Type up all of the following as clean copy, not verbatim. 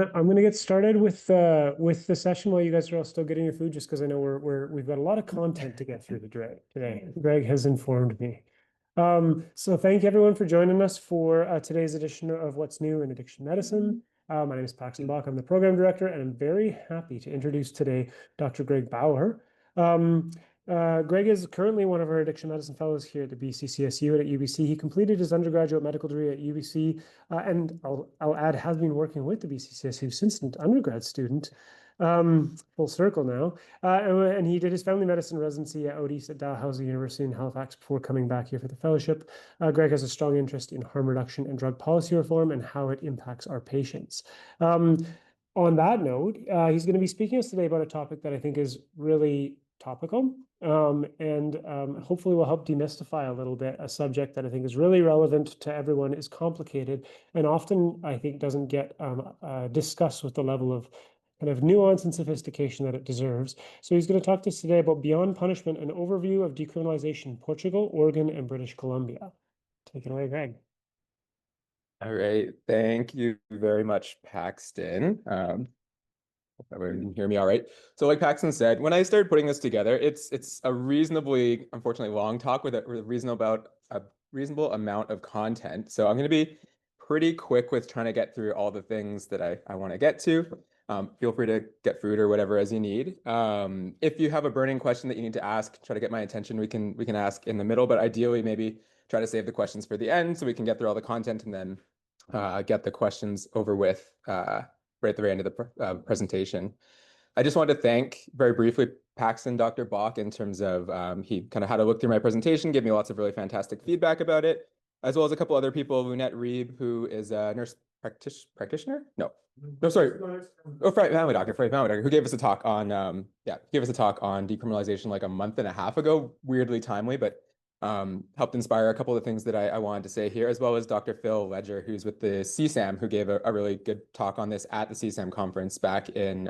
I'm going to get started with the session while you guys are all still getting your food, just because I know we've got a lot of content to get through today. Greg has informed me. So thank you everyone for joining us for today's edition of What's New in Addiction Medicine. My name is Paxton Bach. I'm the program director, and I'm very happy to introduce today Dr. Greg Bauer. Greg is currently one of our addiction medicine fellows here at the BCCSU and at UBC. He completed his undergraduate medical degree at UBC, and I'll add, has been working with the BCCSU since an undergrad student, full circle now. And he did his family medicine residency at Odis at Dalhousie University in Halifax before coming back here for the fellowship. Greg has a strong interest in harm reduction and drug policy reform and how it impacts our patients. On that note, he's going to be speaking to us today about a topic that I think is really topical, and hopefully will help demystify a little bit a subject that I think is really relevant to everyone, is complicated, and often I think doesn't get discussed with the level of kind of nuance and sophistication that it deserves. So he's going to talk to us today about Beyond Punishment, an overview of decriminalization in Portugal, Oregon, and British Columbia. Take it away, Greg. All right. Thank you very much, Paxton. Hope everyone can hear me all right. So like Paxton said, when I started putting this together, it's a reasonably, unfortunately, long talk with a reasonable amount of content. So I'm going to be pretty quick with trying to get through all the things that I want to get to. Feel free to get food or whatever as you need. If you have a burning question that you need to ask, try to get my attention, we can ask in the middle, but ideally maybe try to save the questions for the end so we can get through all the content and then get the questions over with right at the very end of the presentation. I just wanted to thank very briefly Paxton, Dr. Bach, in terms of he kind of had a look through my presentation, gave me lots of really fantastic feedback about it, as well as a couple other people, Lunette Reeb, who is a nurse practitioner? No, sorry. Oh, family doctor, who gave us a talk on, decriminalization like a month and a half ago, weirdly timely, but helped inspire a couple of things that I wanted to say here, as well as Dr. Phil Ledger, who's with the CSAM, who gave a really good talk on this at the CSAM conference back in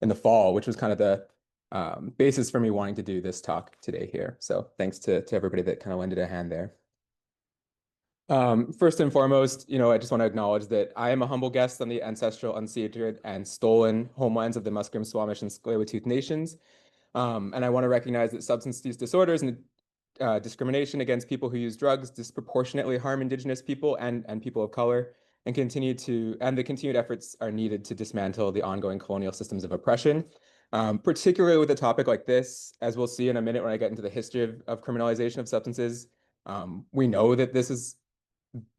the fall, which was kind of the basis for me wanting to do this talk today here. So thanks to everybody that kind of lended a hand there. First and foremost, I just want to acknowledge that I am a humble guest on the ancestral, unceded, and stolen homelands of the Musqueam, Squamish, and Tsleil-Waututh nations. And I want to recognize that substance use disorders and discrimination against people who use drugs disproportionately harm Indigenous people and people of color, and the continued efforts are needed to dismantle the ongoing colonial systems of oppression. Particularly with a topic like this, as we'll see in a minute when I get into the history of criminalization of substances, we know that this is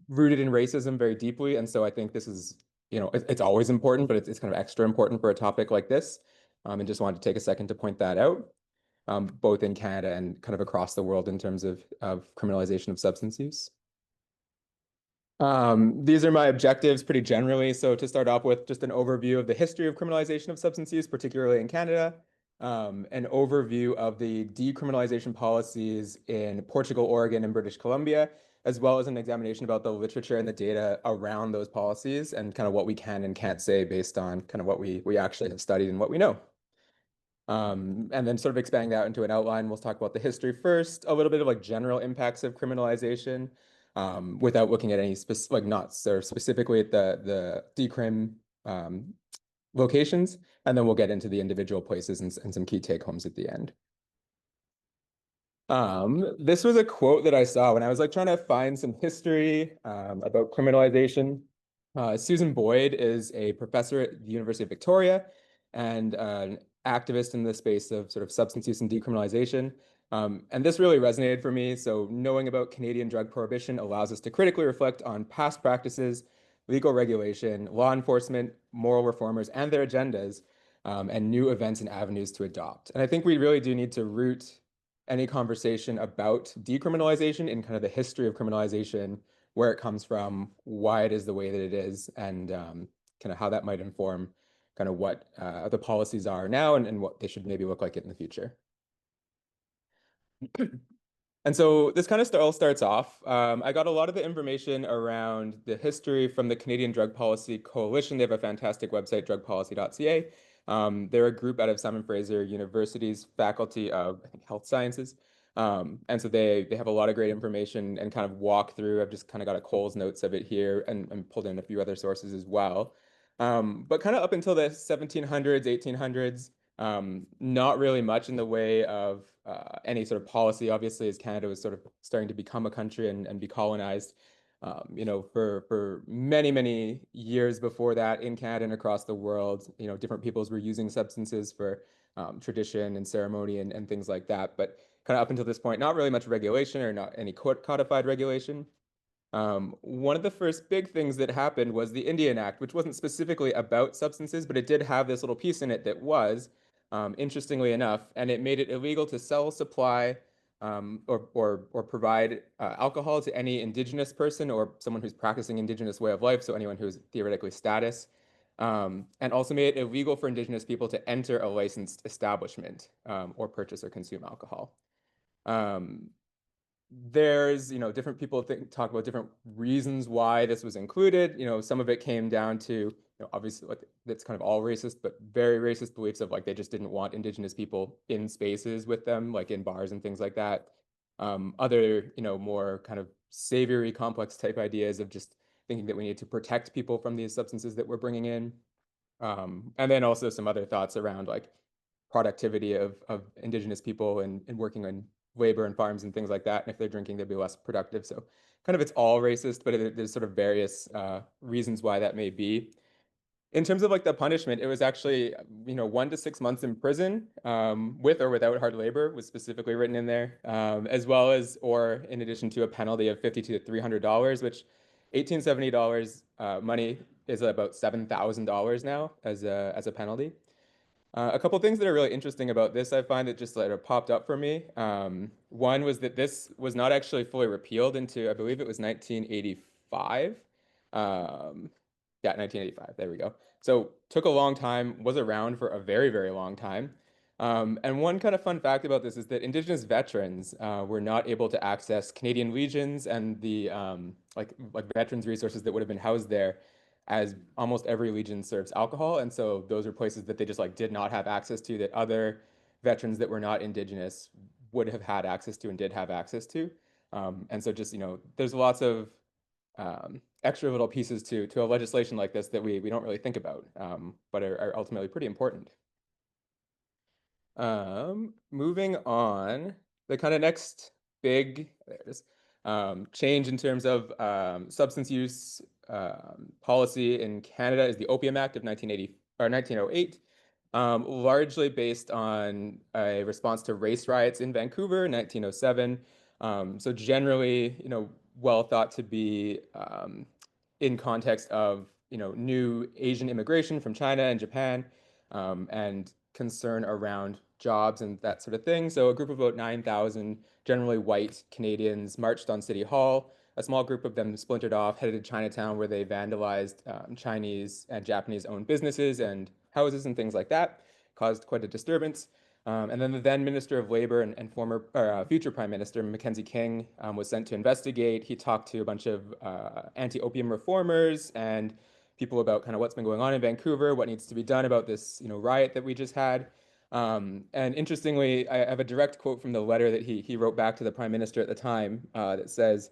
rooted in racism very deeply, and so I think this is, it's always important, but it's kind of extra important for a topic like this, and just wanted to take a second to point that out. Both in Canada and kind of across the world in terms of criminalization of substance use. These are my objectives pretty generally. So to start off with, just an overview of the history of criminalization of substance use, particularly in Canada, an overview of the decriminalization policies in Portugal, Oregon, and British Columbia, as well as an examination about the literature and the data around those policies and kind of what we can and can't say based on kind of what we actually have studied and what we know. And then sort of expanding that into an outline, we'll talk about the history first, a little bit of like general impacts of criminalization, without looking at any specific, not sort of specifically at the decrim locations, and then we'll get into the individual places and some key take homes at the end. This was a quote that I saw when I was like trying to find some history about criminalization. Susan Boyd is a professor at the University of Victoria and an activist in the space of sort of substance use and decriminalization. And this really resonated for me. So knowing about Canadian drug prohibition allows us to critically reflect on past practices, legal regulation, law enforcement, moral reformers, and their agendas, and new events and avenues to adopt. And I think we really do need to root any conversation about decriminalization in kind of the history of criminalization, where it comes from, why it is the way that it is, and kind of how that might inform kind of what the policies are now and what they should maybe look like in the future. And so this kind of all starts off. I got a lot of the information around the history from the Canadian Drug Policy Coalition. They have a fantastic website, drugpolicy.ca. They're a group out of Simon Fraser University's Faculty of, I think, Health Sciences. And so they have a lot of great information and kind of walk through. I've just kind of got a Coles notes of it here and pulled in a few other sources as well. But kind of up until the 1700s, 1800s, not really much in the way of any sort of policy, obviously, as Canada was sort of starting to become a country and be colonized. For many, many years before that in Canada and across the world, different peoples were using substances for tradition and ceremony and things like that. But kind of up until this point, not really much regulation or not any codified regulation. One of the first big things that happened was the Indian Act, which wasn't specifically about substances, but it did have this little piece in it that was, interestingly enough, and it made it illegal to sell, supply, or provide alcohol to any indigenous person or someone who's practicing indigenous way of life, so anyone who's theoretically status, and also made it illegal for indigenous people to enter a licensed establishment or purchase or consume alcohol. Um, there's, different people talk about different reasons why this was included. Some of it came down to, obviously, like, that's kind of all racist, but very racist beliefs of like they just didn't want indigenous people in spaces with them, like in bars and things like that. Other, more kind of savory, complex type ideas of just thinking that we need to protect people from these substances that we're bringing in. And then also some other thoughts around like productivity of indigenous people and working on labor and farms and things like that. And if they're drinking, they'd be less productive. So kind of it's all racist, but there's sort of various reasons why that may be. In terms of like the punishment, it was actually, 1 to 6 months in prison, with or without hard labor was specifically written in there, as well as, or in addition to a penalty of $50 to $300, which $1870 money is about $7,000 now as a penalty. A couple things that are really interesting about this, I find that just sort of popped up for me. One was that this was not actually fully repealed into, I believe it was 1985. Yeah, 1985. There we go. So took a long time, was around for a very, very long time. And one kind of fun fact about this is that Indigenous veterans were not able to access Canadian legions and the like veterans resources that would have been housed there, as almost every legion serves alcohol, and so those are places that they just like did not have access to that other veterans that were not Indigenous would have had access to and did have access to. And so just there's lots of extra little pieces to a legislation like this that we don't really think about, but are ultimately pretty important. Moving on, the kind of next big there it is, change in terms of substance use policy in Canada is the Opium Act of 1980 or 1908, largely based on a response to race riots in Vancouver in 1907. So generally, well thought to be in context of, new Asian immigration from China and Japan, and concern around jobs and that sort of thing. So a group of about 9,000, generally white Canadians, marched on City Hall. A small group of them splintered off, headed to Chinatown, where they vandalized Chinese and Japanese-owned businesses and houses and things like that, caused quite a disturbance. And then the then Minister of Labor and former or future Prime Minister Mackenzie King was sent to investigate. He talked to a bunch of anti-opium reformers and people about kind of what's been going on in Vancouver, what needs to be done about this, riot that we just had. And interestingly, I have a direct quote from the letter that he wrote back to the Prime Minister at the time that says,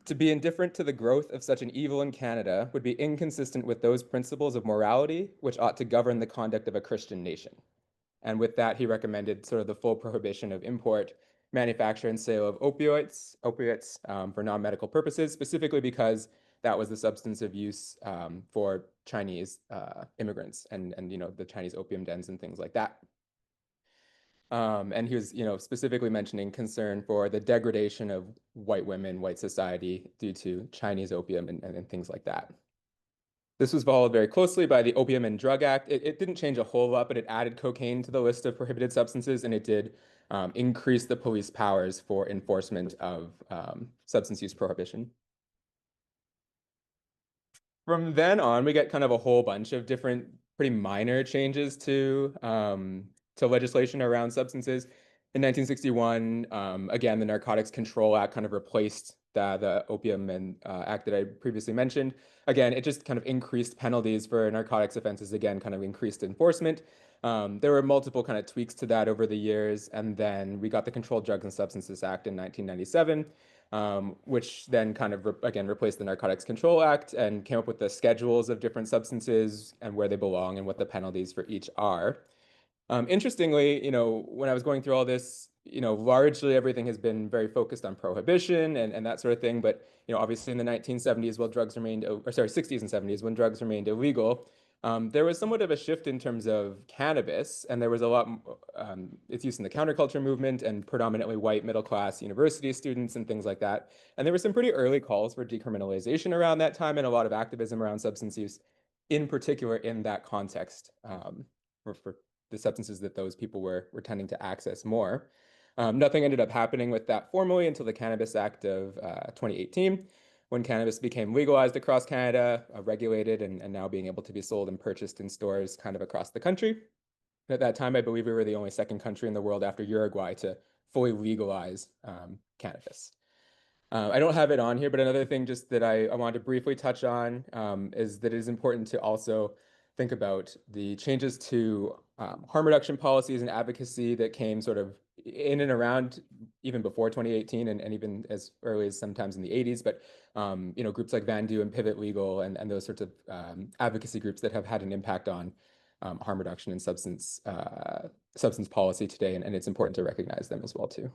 "To be indifferent to the growth of such an evil in Canada would be inconsistent with those principles of morality which ought to govern the conduct of a Christian nation." And with that, he recommended sort of the full prohibition of import, manufacture, and sale of opiates for non-medical purposes, specifically because that was the substance of use for Chinese immigrants and the Chinese opium dens and things like that. And he was, specifically mentioning concern for the degradation of white women, white society due to Chinese opium and things like that. This was followed very closely by the Opium and Drug Act. It didn't change a whole lot, but it added cocaine to the list of prohibited substances, and it did increase the police powers for enforcement of substance use prohibition. From then on, we get kind of a whole bunch of different pretty minor changes to legislation around substances. In 1961, again, the Narcotics Control Act kind of replaced the Opium and Act that I previously mentioned. Again, it just kind of increased penalties for narcotics offenses, again, kind of increased enforcement. There were multiple kind of tweaks to that over the years, and then we got the Controlled Drugs and Substances Act in 1997, which then kind of again replaced the Narcotics Control Act and came up with the schedules of different substances and where they belong and what the penalties for each are. Interestingly, when I was going through all this, largely everything has been very focused on prohibition and that sort of thing. But, obviously in the 1970s, while drugs remained, or sorry, 60s and 70s, when drugs remained illegal, there was somewhat of a shift in terms of cannabis, and there was a lot, its use in the counterculture movement and predominantly white middle class university students and things like that. And there were some pretty early calls for decriminalization around that time and a lot of activism around substance use, in particular in that context, for the substances that those people were tending to access more. Nothing ended up happening with that formally until the Cannabis Act of 2018, when cannabis became legalized across Canada, regulated, and now being able to be sold and purchased in stores kind of across the country. At that time, I believe we were the only second country in the world after Uruguay to fully legalize cannabis. I don't have it on here, but another thing just that I wanted to briefly touch on is that it is important to also think about the changes to harm reduction policies and advocacy that came sort of in and around even before 2018 and even as early as sometimes in the 80s. But groups like Vandu and Pivot Legal and those sorts of advocacy groups that have had an impact on harm reduction and substance policy today, and it's important to recognize them as well too.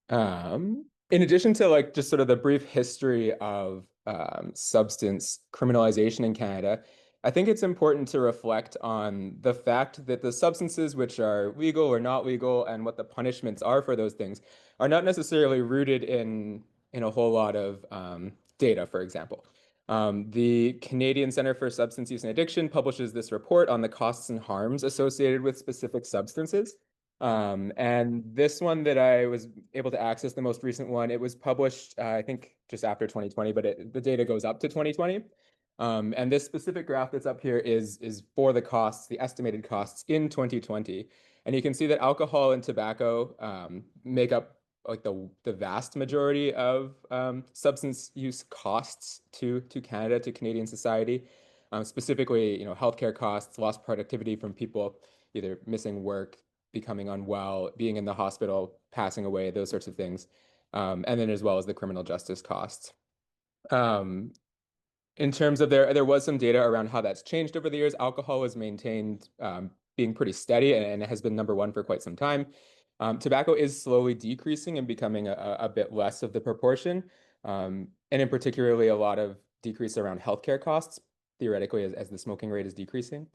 In addition to like just sort of the brief history of substance criminalization in Canada, I think it's important to reflect on the fact that the substances which are legal or not legal and what the punishments are for those things are not necessarily rooted in a whole lot of data, for example. The Canadian Centre for Substance Use and Addiction publishes this report on the costs and harms associated with specific substances. And this one that I was able to access, the most recent one, it was published, I think just after 2020, but the data goes up to 2020. And this specific graph that's up here is for the costs, the estimated costs in 2020. And you can see that alcohol and tobacco make up like the vast majority of substance use costs to Canada, to Canadian society. Specifically, healthcare costs, lost productivity from people either missing work, becoming unwell, being in the hospital, passing away, those sorts of things. And then as well as the criminal justice costs. In terms of there was some data around how that's changed over the years. Alcohol was maintained being pretty steady and it has been number one for quite some time. Tobacco is slowly decreasing and becoming a bit less of the proportion. And in particularly a lot of decrease around healthcare costs, theoretically, as the smoking rate is decreasing.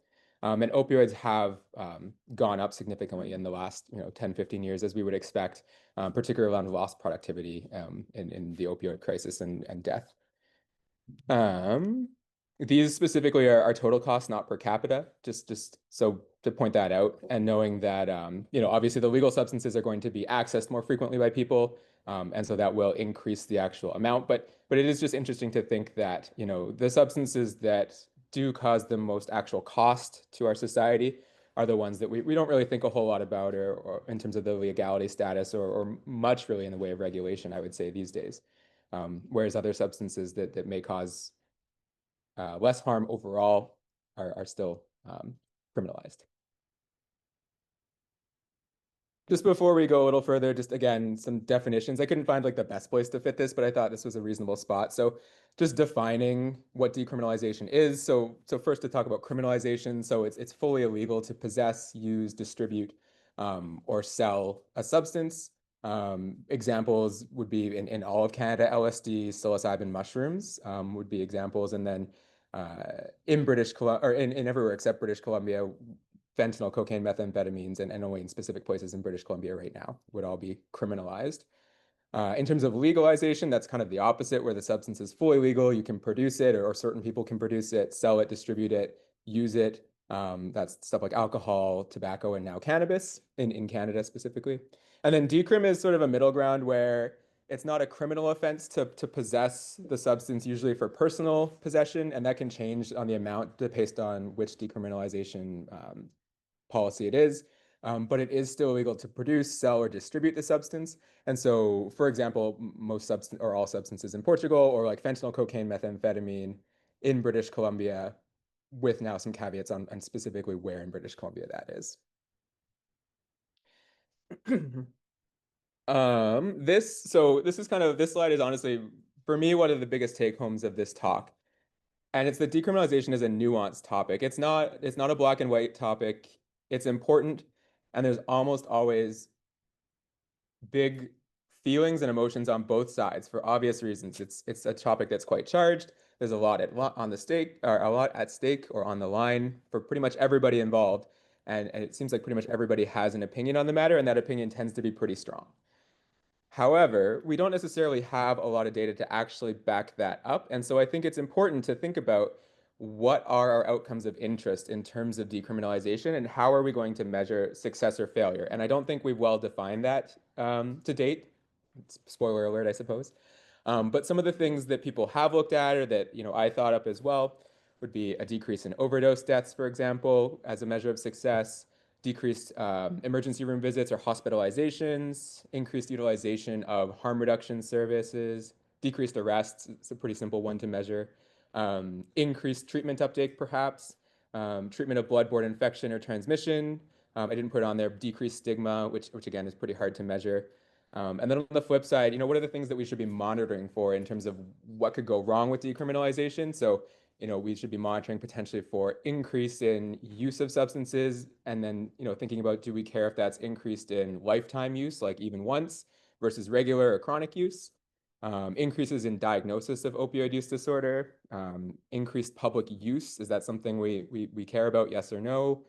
And opioids have gone up significantly in the last 10, 15 years, as we would expect, particularly around lost productivity in the opioid crisis and death. These specifically are total costs, not per capita, just so to point that out, and knowing that obviously the legal substances are going to be accessed more frequently by people, and so that will increase the actual amount. But it is just interesting to think that the substances that do cause the most actual cost to our society are the ones that we don't really think a whole lot about or in terms of the legality status or much really in the way of regulation, I would say these days. Whereas other substances that may cause less harm overall are still criminalized. Just before we go a little further, just again, some definitions. I couldn't find like the best place to fit this, but I thought this was a reasonable spot. So just defining what decriminalization is. So first to talk about criminalization. So it's fully illegal to possess, use, distribute, or sell a substance. Examples would be in all of Canada, LSD, psilocybin, mushrooms would be examples. And then in British Columbia, or in everywhere except British Columbia, fentanyl, cocaine, methamphetamines, and only in specific places in British Columbia right now would all be criminalized. In terms of legalization, that's kind of the opposite, where the substance is fully legal. You can produce it, or certain people can produce it, sell it, distribute it, use it. That's stuff like alcohol, tobacco, and now cannabis in Canada specifically. And then decrim is sort of a middle ground where it's not a criminal offense to possess the substance, usually for personal possession, and that can change on the amount based on which decriminalization policy it is. But it is still illegal to produce, sell, or distribute the substance. And so, for example, most substance or all substances in Portugal, or like fentanyl, cocaine, methamphetamine in British Columbia, with now some caveats on specifically where in British Columbia that is. This is kind of, this slide is honestly, for me, one of the biggest take homes of this talk. And it's that decriminalization is a nuanced topic. It's not a black and white topic. It's important, and there's almost always big feelings and emotions on both sides for obvious reasons. It's a topic that's quite charged. There's a lot on the stake, or a lot at stake or on the line for pretty much everybody involved. And it seems like pretty much everybody has an opinion on the matter, and that opinion tends to be pretty strong. However, we don't necessarily have a lot of data to actually back that up. And so I think it's important to think about what are our outcomes of interest in terms of decriminalization and how are we going to measure success or failure. And I don't think we've well defined that to date. Spoiler alert, I suppose. But some of the things that people have looked at or that I thought up as well would be a decrease in overdose deaths, for example, as a measure of success, decreased emergency room visits or hospitalizations, increased utilization of harm reduction services, decreased arrests. It's a pretty simple one to measure. Increased treatment uptake, perhaps, treatment of bloodborne infection or transmission. I didn't put on there decreased stigma, which again is pretty hard to measure. And then on the flip side, what are the things that we should be monitoring for in terms of what could go wrong with decriminalization? So, we should be monitoring potentially for increase in use of substances, and then, thinking about, do we care if that's increased in lifetime use, like even once, versus regular or chronic use? Increases in diagnosis of opioid use disorder, increased public use. Is that something we care about? Yes or no?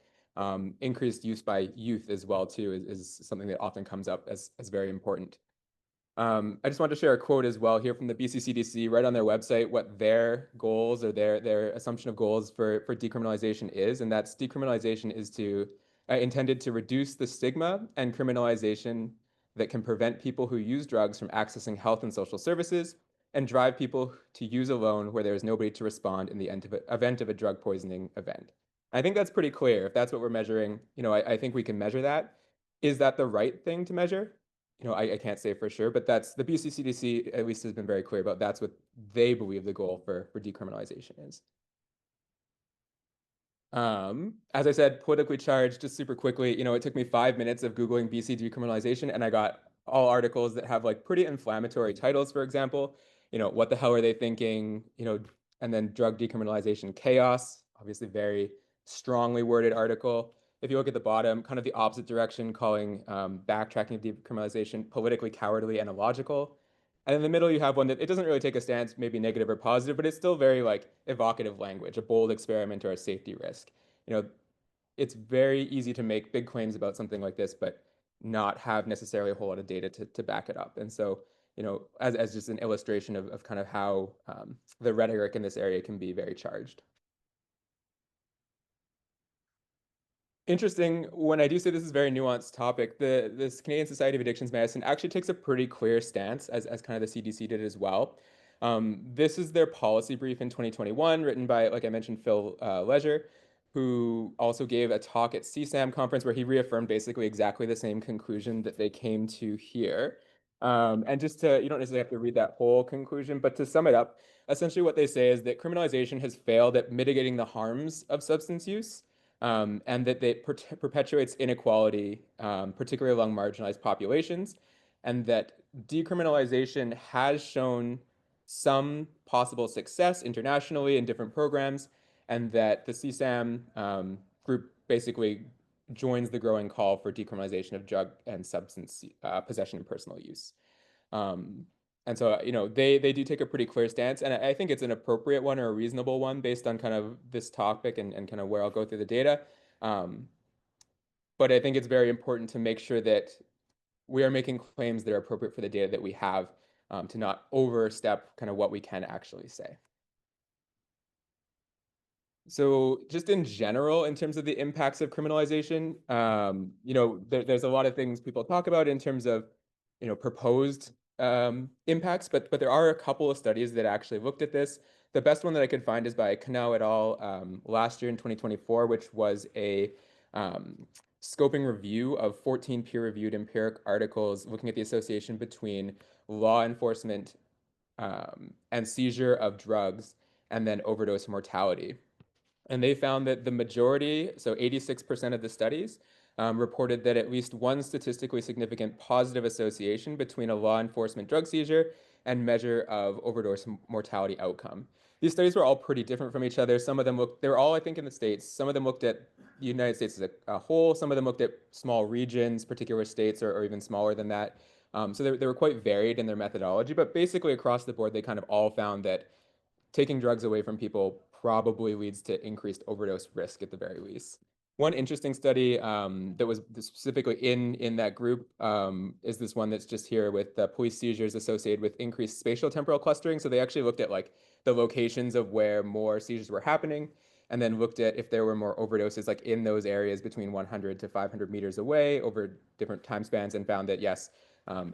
Increased use by youth as well, too, is something that often comes up as very important. I just wanted to share a quote as well here from the BCCDC, right on their website, what their goals or their assumption of goals for decriminalization is, and that's decriminalization is intended to reduce the stigma and criminalization that can prevent people who use drugs from accessing health and social services and drive people to use alone where there is nobody to respond in the event of a drug poisoning event. I think that's pretty clear. If that's what we're measuring, I think we can measure that. Is that the right thing to measure? I can't say for sure, but that's the BCCDC at least has been very clear about that's what they believe the goal for decriminalization is. As I said, politically charged, just super quickly, it took me 5 minutes of Googling BC decriminalization and I got all articles that have like pretty inflammatory titles, for example, what the hell are they thinking, and then drug decriminalization chaos, obviously very strongly worded article. If you look at the bottom, kind of the opposite direction, calling backtracking of decriminalization politically cowardly and illogical. And in the middle, you have one that it doesn't really take a stance, maybe negative or positive, but it's still very like evocative language, a bold experiment or a safety risk. You know, it's very easy to make big claims about something like this, but not have necessarily a whole lot of data to back it up. And so, as just an illustration of kind of how the rhetoric in this area can be very charged. Interesting. When I do say this is a very nuanced topic, this Canadian Society of Addictions Medicine actually takes a pretty clear stance, as kind of the CDC did as well. This is their policy brief in 2021, written by, like I mentioned, Phil Leisure, who also gave a talk at CSAM conference where he reaffirmed basically exactly the same conclusion that they came to here. And just to, you don't necessarily have to read that whole conclusion, but to sum it up, essentially what they say is that criminalization has failed at mitigating the harms of substance use and that it perpetuates inequality, particularly among marginalized populations, and that decriminalization has shown some possible success internationally in different programs, and that the CSAM group basically joins the growing call for decriminalization of drug and substance possession and personal use. Um, and so, they do take a pretty clear stance, and I think it's an appropriate one or a reasonable one based on kind of this topic and kind of where I'll go through the data. Um, but I think it's very important to make sure that we are making claims that are appropriate for the data that we have to not overstep kind of what we can actually say. So just in general, in terms of the impacts of criminalization, there's a lot of things people talk about in terms of, proposed impacts, but there are a couple of studies that actually looked at this. The best one that I could find is by Cano et al. Last year in 2024, which was a scoping review of 14 peer-reviewed empiric articles looking at the association between law enforcement and seizure of drugs and then overdose mortality. And they found that the majority, so 86% of the studies, reported that at least one statistically significant positive association between a law enforcement drug seizure and measure of overdose mortality outcome. These studies were all pretty different from each other. Some of them looked, they were all, I think, in the States. Some of them looked at the United States as a whole. Some of them looked at small regions, particular states, or even smaller than that. So they were quite varied in their methodology, but basically across the board, they kind of all found that taking drugs away from people probably leads to increased overdose risk at the very least. One interesting study that was specifically in that group is this one that's just here with police seizures associated with increased spatial temporal clustering. So they actually looked at like the locations of where more seizures were happening, and then looked at if there were more overdoses like in those areas between 100 to 500 meters away over different time spans, and found that yes,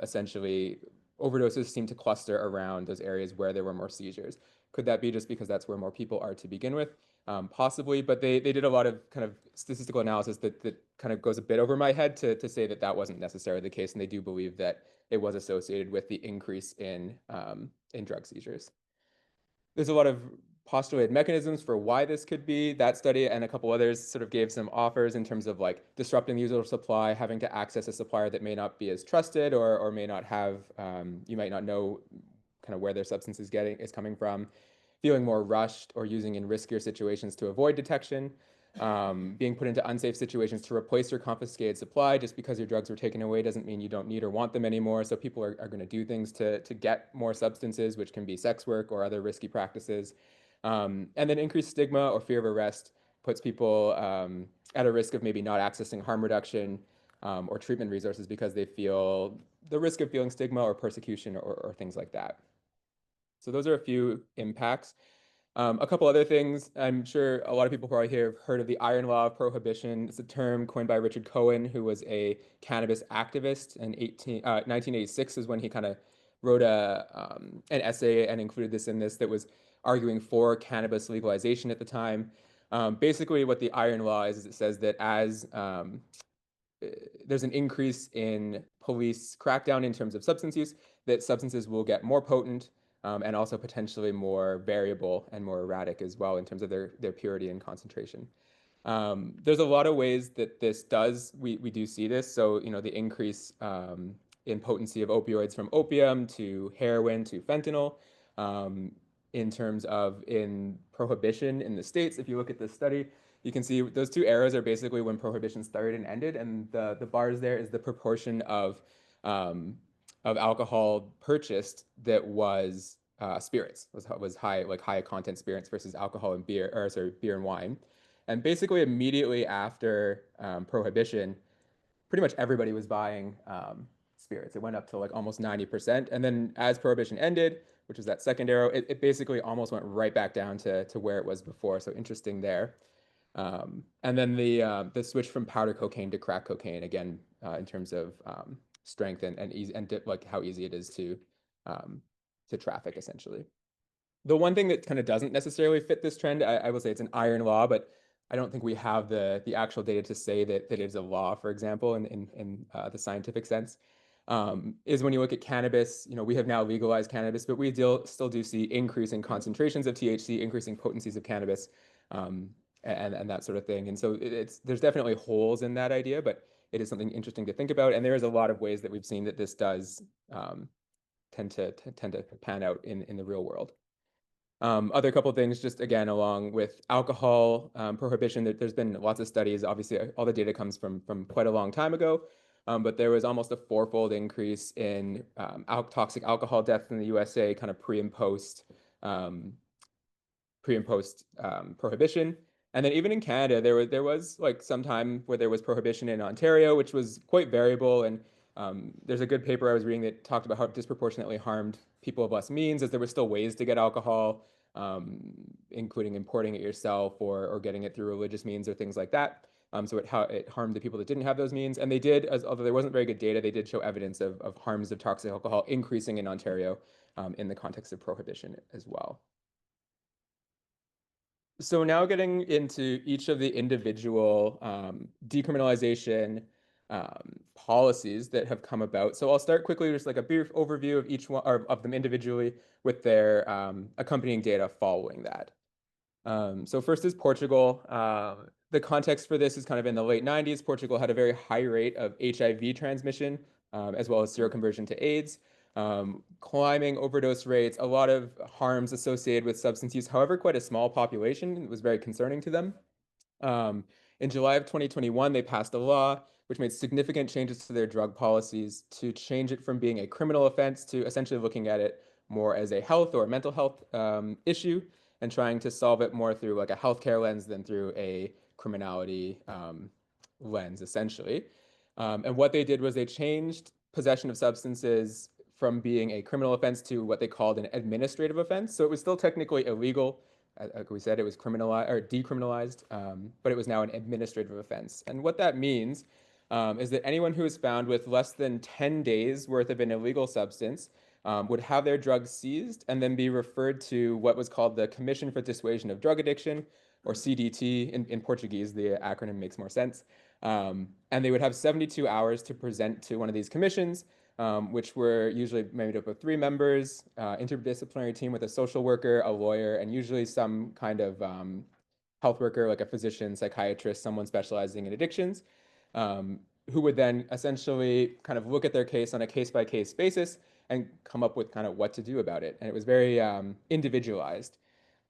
essentially overdoses seem to cluster around those areas where there were more seizures. Could that be just because that's where more people are to begin with? Possibly, but they did a lot of kind of statistical analysis that kind of goes a bit over my head to say that that wasn't necessarily the case, and they do believe that it was associated with the increase in drug seizures. There's a lot of postulated mechanisms for why this could be. That study and a couple others sort of gave some offers in terms of like disrupting the usual supply, having to access a supplier that may not be as trusted or may not have, you might not know kind of where their substance is coming from, feeling more rushed or using in riskier situations to avoid detection, being put into unsafe situations to replace your confiscated supply. Just because your drugs were taken away doesn't mean you don't need or want them anymore. So people are going to do things to get more substances, which can be sex work or other risky practices. And then increased stigma or fear of arrest puts people at a risk of maybe not accessing harm reduction or treatment resources because they feel the risk of feeling stigma or persecution or things like that. So those are a few impacts. A couple other things. I'm sure a lot of people probably here have heard of the iron law of prohibition. It's a term coined by Richard Cohen, who was a cannabis activist. In 1986 is when he kind of wrote an essay and included this in this that was arguing for cannabis legalization at the time. Basically, what the iron law is it says that as there's an increase in police crackdown in terms of substance use, that substances will get more potent and also potentially more variable and more erratic as well in terms of their purity and concentration. There's a lot of ways that this does, we do see this. So, you know, the increase in potency of opioids from opium to heroin to fentanyl. In terms of in prohibition in the States, if you look at this study, you can see those two arrows are basically when prohibition started and ended, and the bars there is the proportion of alcohol purchased that was spirits, was high content spirits versus alcohol and beer, or sorry, beer and wine. And basically immediately after prohibition, pretty much everybody was buying spirits. It went up to like almost 90%. And then as prohibition ended, which is that second arrow, it basically almost went right back down to where it was before. So interesting there. And then the switch from powder cocaine to crack cocaine, again, in terms of strength and easy and like how easy it is to traffic essentially. The one thing that kind of doesn't necessarily fit this trend, I will say it's an iron law, but I don't think we have the actual data to say that it is a law, for example, in the scientific sense. Is when you look at cannabis, you know, we have now legalized cannabis, but we still do see increasing concentrations of THC, increasing potencies of cannabis, and that sort of thing. And so there's definitely holes in that idea, but it is something interesting to think about. And there is a lot of ways that we've seen that this does tend to pan out in the real world. Other couple of things, just again, along with alcohol prohibition, there's been lots of studies. Obviously, all the data comes from quite a long time ago, but there was almost a fourfold increase in toxic alcohol deaths in the USA, kind of pre and post prohibition. And then even in Canada, there was like some time where there was prohibition in Ontario, which was quite variable. And there's a good paper I was reading that talked about how it disproportionately harmed people of less means, as there were still ways to get alcohol, including importing it yourself or getting it through religious means or things like that. So it harmed the people that didn't have those means. And they did, although there wasn't very good data, they did show evidence of harms of toxic alcohol increasing in Ontario in the context of prohibition as well. So now getting into each of the individual decriminalization policies that have come about. So I'll start quickly, just like a brief overview of each one or of them individually with their accompanying data following that. So first is Portugal. The context for this is kind of in the late 90s. Portugal had a very high rate of HIV transmission, as well as seroconversion to AIDS, climbing overdose rates, a lot of harms associated with substance use. However, quite a small population. It was very concerning to them. Um, in July of 2021, they passed a law which made significant changes to their drug policies to change it from being a criminal offense to essentially looking at it more as a health or mental health issue and trying to solve it more through like a healthcare lens than through a criminality lens, essentially. And what they did was they changed possession of substances from being a criminal offense to what they called an administrative offense. So it was still technically illegal. Like we said, it was criminalized or decriminalized, but it was now an administrative offense. And what that means is that anyone who is found with less than 10 days worth of an illegal substance would have their drugs seized and then be referred to what was called the Commission for Dissuasion of Drug Addiction, or CDT in Portuguese. The acronym makes more sense. And they would have 72 hours to present to one of these commissions, which were usually made up of 3 members, interdisciplinary team with a social worker, a lawyer, and usually some kind of health worker, like a physician, psychiatrist, someone specializing in addictions, who would then essentially kind of look at their case on a case-by-case basis and come up with kind of what to do about it. And it was very individualized.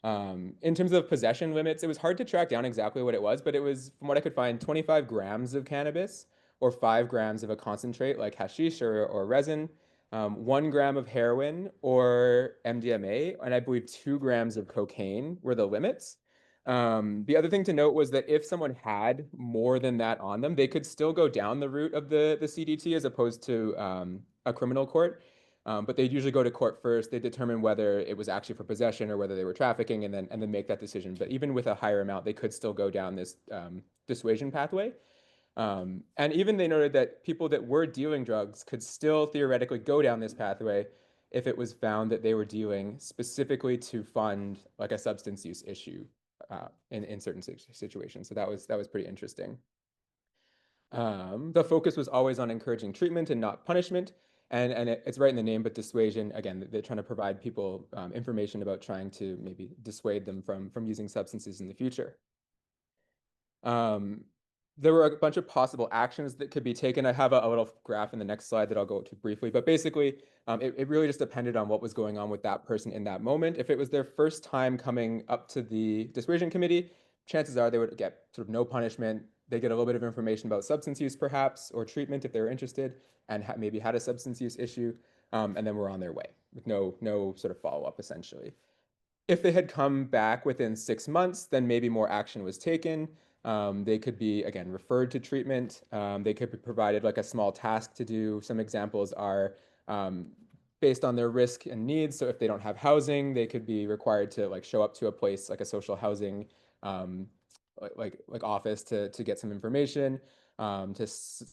In terms of possession limits, it was hard to track down exactly what it was, but it was, from what I could find, 25 grams of cannabis or 5 grams of a concentrate like hashish or resin, 1 gram of heroin or MDMA, and I believe 2 grams of cocaine were the limits. The other thing to note was that if someone had more than that on them, they could still go down the route of the CDT as opposed to a criminal court. But they'd usually go to court first. They determine whether it was actually for possession or whether they were trafficking, and then make that decision. But even with a higher amount, they could still go down this dissuasion pathway. And even they noted that people that were dealing drugs could still theoretically go down this pathway if it was found that they were dealing specifically to fund like a substance use issue in certain situations. So that was pretty interesting. The focus was always on encouraging treatment and not punishment. And it's right in the name, but dissuasion, again, they're trying to provide people information about trying to maybe dissuade them from using substances in the future. There were a bunch of possible actions that could be taken. I have a little graph in the next slide that I'll go to briefly, but basically it really just depended on what was going on with that person in that moment. If it was their first time coming up to the dissuasion committee, chances are they would get sort of no punishment. They get a little bit of information about substance use perhaps, or treatment if they were interested, and maybe had a substance use issue, and then were on their way with no sort of follow-up essentially. If they had come back within 6 months, then maybe more action was taken. They could be, again, referred to treatment. They could be provided like a small task to do. Some examples are based on their risk and needs. So if they don't have housing, they could be required to like show up to a place like a social housing like office to get some information, to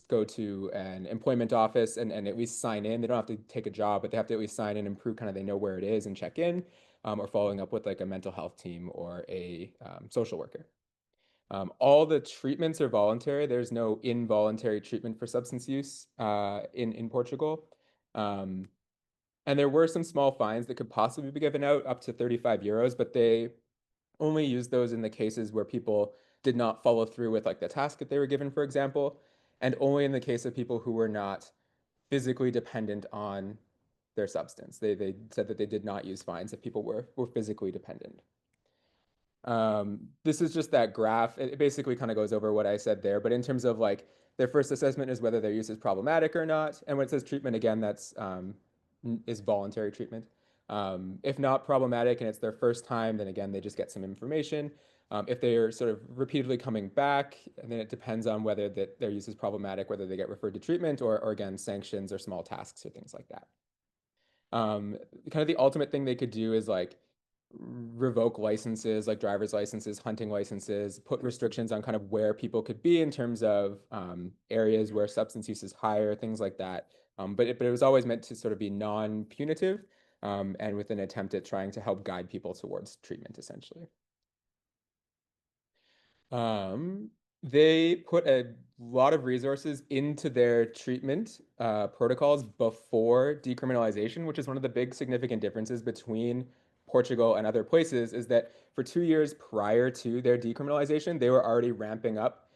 go to an employment office and at least sign in. They don't have to take a job, but they have to at least sign in and prove kind of they know where it is and check in, or following up with like a mental health team or a social worker. All the treatments are voluntary. There's no involuntary treatment for substance use in Portugal. And there were some small fines that could possibly be given out up to 35 euros, but they only use those in the cases where people did not follow through with like the task that they were given, for example, and only in the case of people who were not physically dependent on their substance. They said that they did not use fines if people were physically dependent. This is just that graph. It basically kind of goes over what I said there, but in terms of like their first assessment is whether their use is problematic or not. And when it says treatment, again, that's is voluntary treatment. If not problematic and it's their first time, then again, they just get some information. If they are sort of repeatedly coming back, and then it depends on whether that their use is problematic, whether they get referred to treatment or again, sanctions or small tasks or things like that. Kind of the ultimate thing they could do is like revoke licenses, like driver's licenses, hunting licenses, put restrictions on kind of where people could be in terms of areas where substance use is higher, things like that. But it was always meant to sort of be non-punitive, and with an attempt at trying to help guide people towards treatment, essentially. They put a lot of resources into their treatment protocols before decriminalization, which is one of the big significant differences between Portugal and other places is that for 2 years prior to their decriminalization, they were already ramping up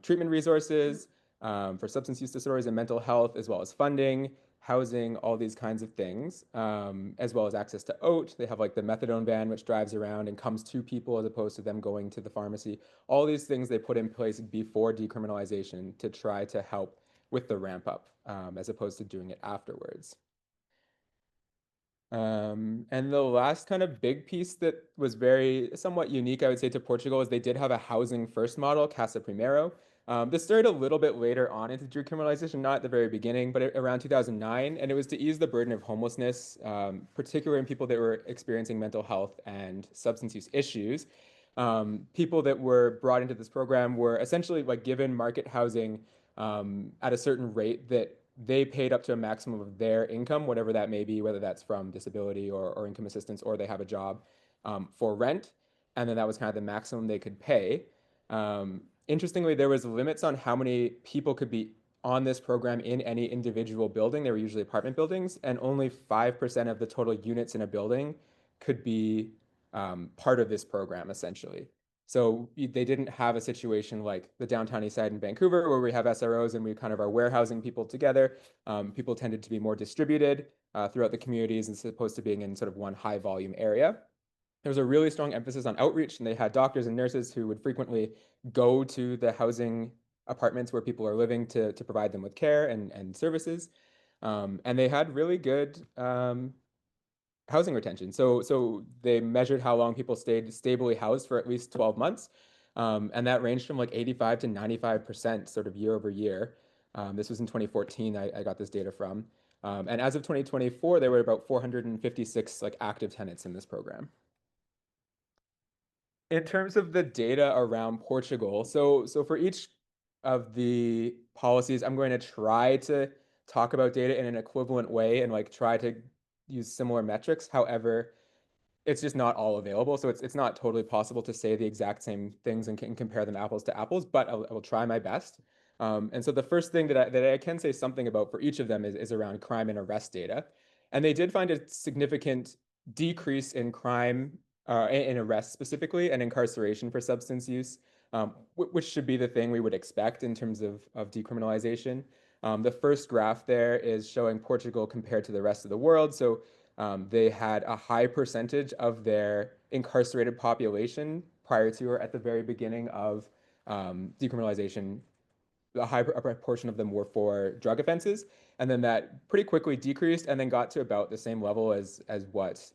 treatment resources for substance use disorders and mental health, as well as funding, housing, all these kinds of things, as well as access to oat. They have like the methadone van, which drives around and comes to people as opposed to them going to the pharmacy. All these things they put in place before decriminalization to try to help with the ramp up, as opposed to doing it afterwards. And the last kind of big piece that was very somewhat unique, I would say, to Portugal is they did have a housing first model, Casa Primeiro. This started a little bit later on into decriminalization, not at the very beginning, but around 2009. And it was to ease the burden of homelessness, particularly in people that were experiencing mental health and substance use issues. People that were brought into this program were essentially like given market housing at a certain rate that they paid up to a maximum of their income, whatever that may be, whether that's from disability or income assistance, or they have a job for rent. And then that was kind of the maximum they could pay. Interestingly, there was limits on how many people could be on this program in any individual building. They were usually apartment buildings, and only 5% of the total units in a building could be part of this program, essentially. So they didn't have a situation like the downtown east side in Vancouver where we have SROs and we kind of are warehousing people together. People tended to be more distributed throughout the communities as opposed to being in sort of one high volume area. There was a really strong emphasis on outreach, and they had doctors and nurses who would frequently go to the housing apartments where people are living to provide them with care and services. And they had really good housing retention. So they measured how long people stayed stably housed for at least 12 months. And that ranged from like 85 to 95% sort of year over year. This was in 2014, I got this data from. And as of 2024, there were about 456 like active tenants in this program. In terms of the data around Portugal, so for each of the policies, I'm going to try to talk about data in an equivalent way and like try to use similar metrics. However, it's just not all available. So it's not totally possible to say the exact same things and compare them apples to apples, but I will try my best. And so the first thing that I can say something about for each of them is around crime and arrest data. And they did find a significant decrease in crime, in arrests specifically, and incarceration for substance use, which should be the thing we would expect in terms of decriminalization. The first graph there is showing Portugal compared to the rest of the world. So they had a high percentage of their incarcerated population prior to or at the very beginning of decriminalization. A high proportion of them were for drug offenses, and then that pretty quickly decreased and then got to about the same level as what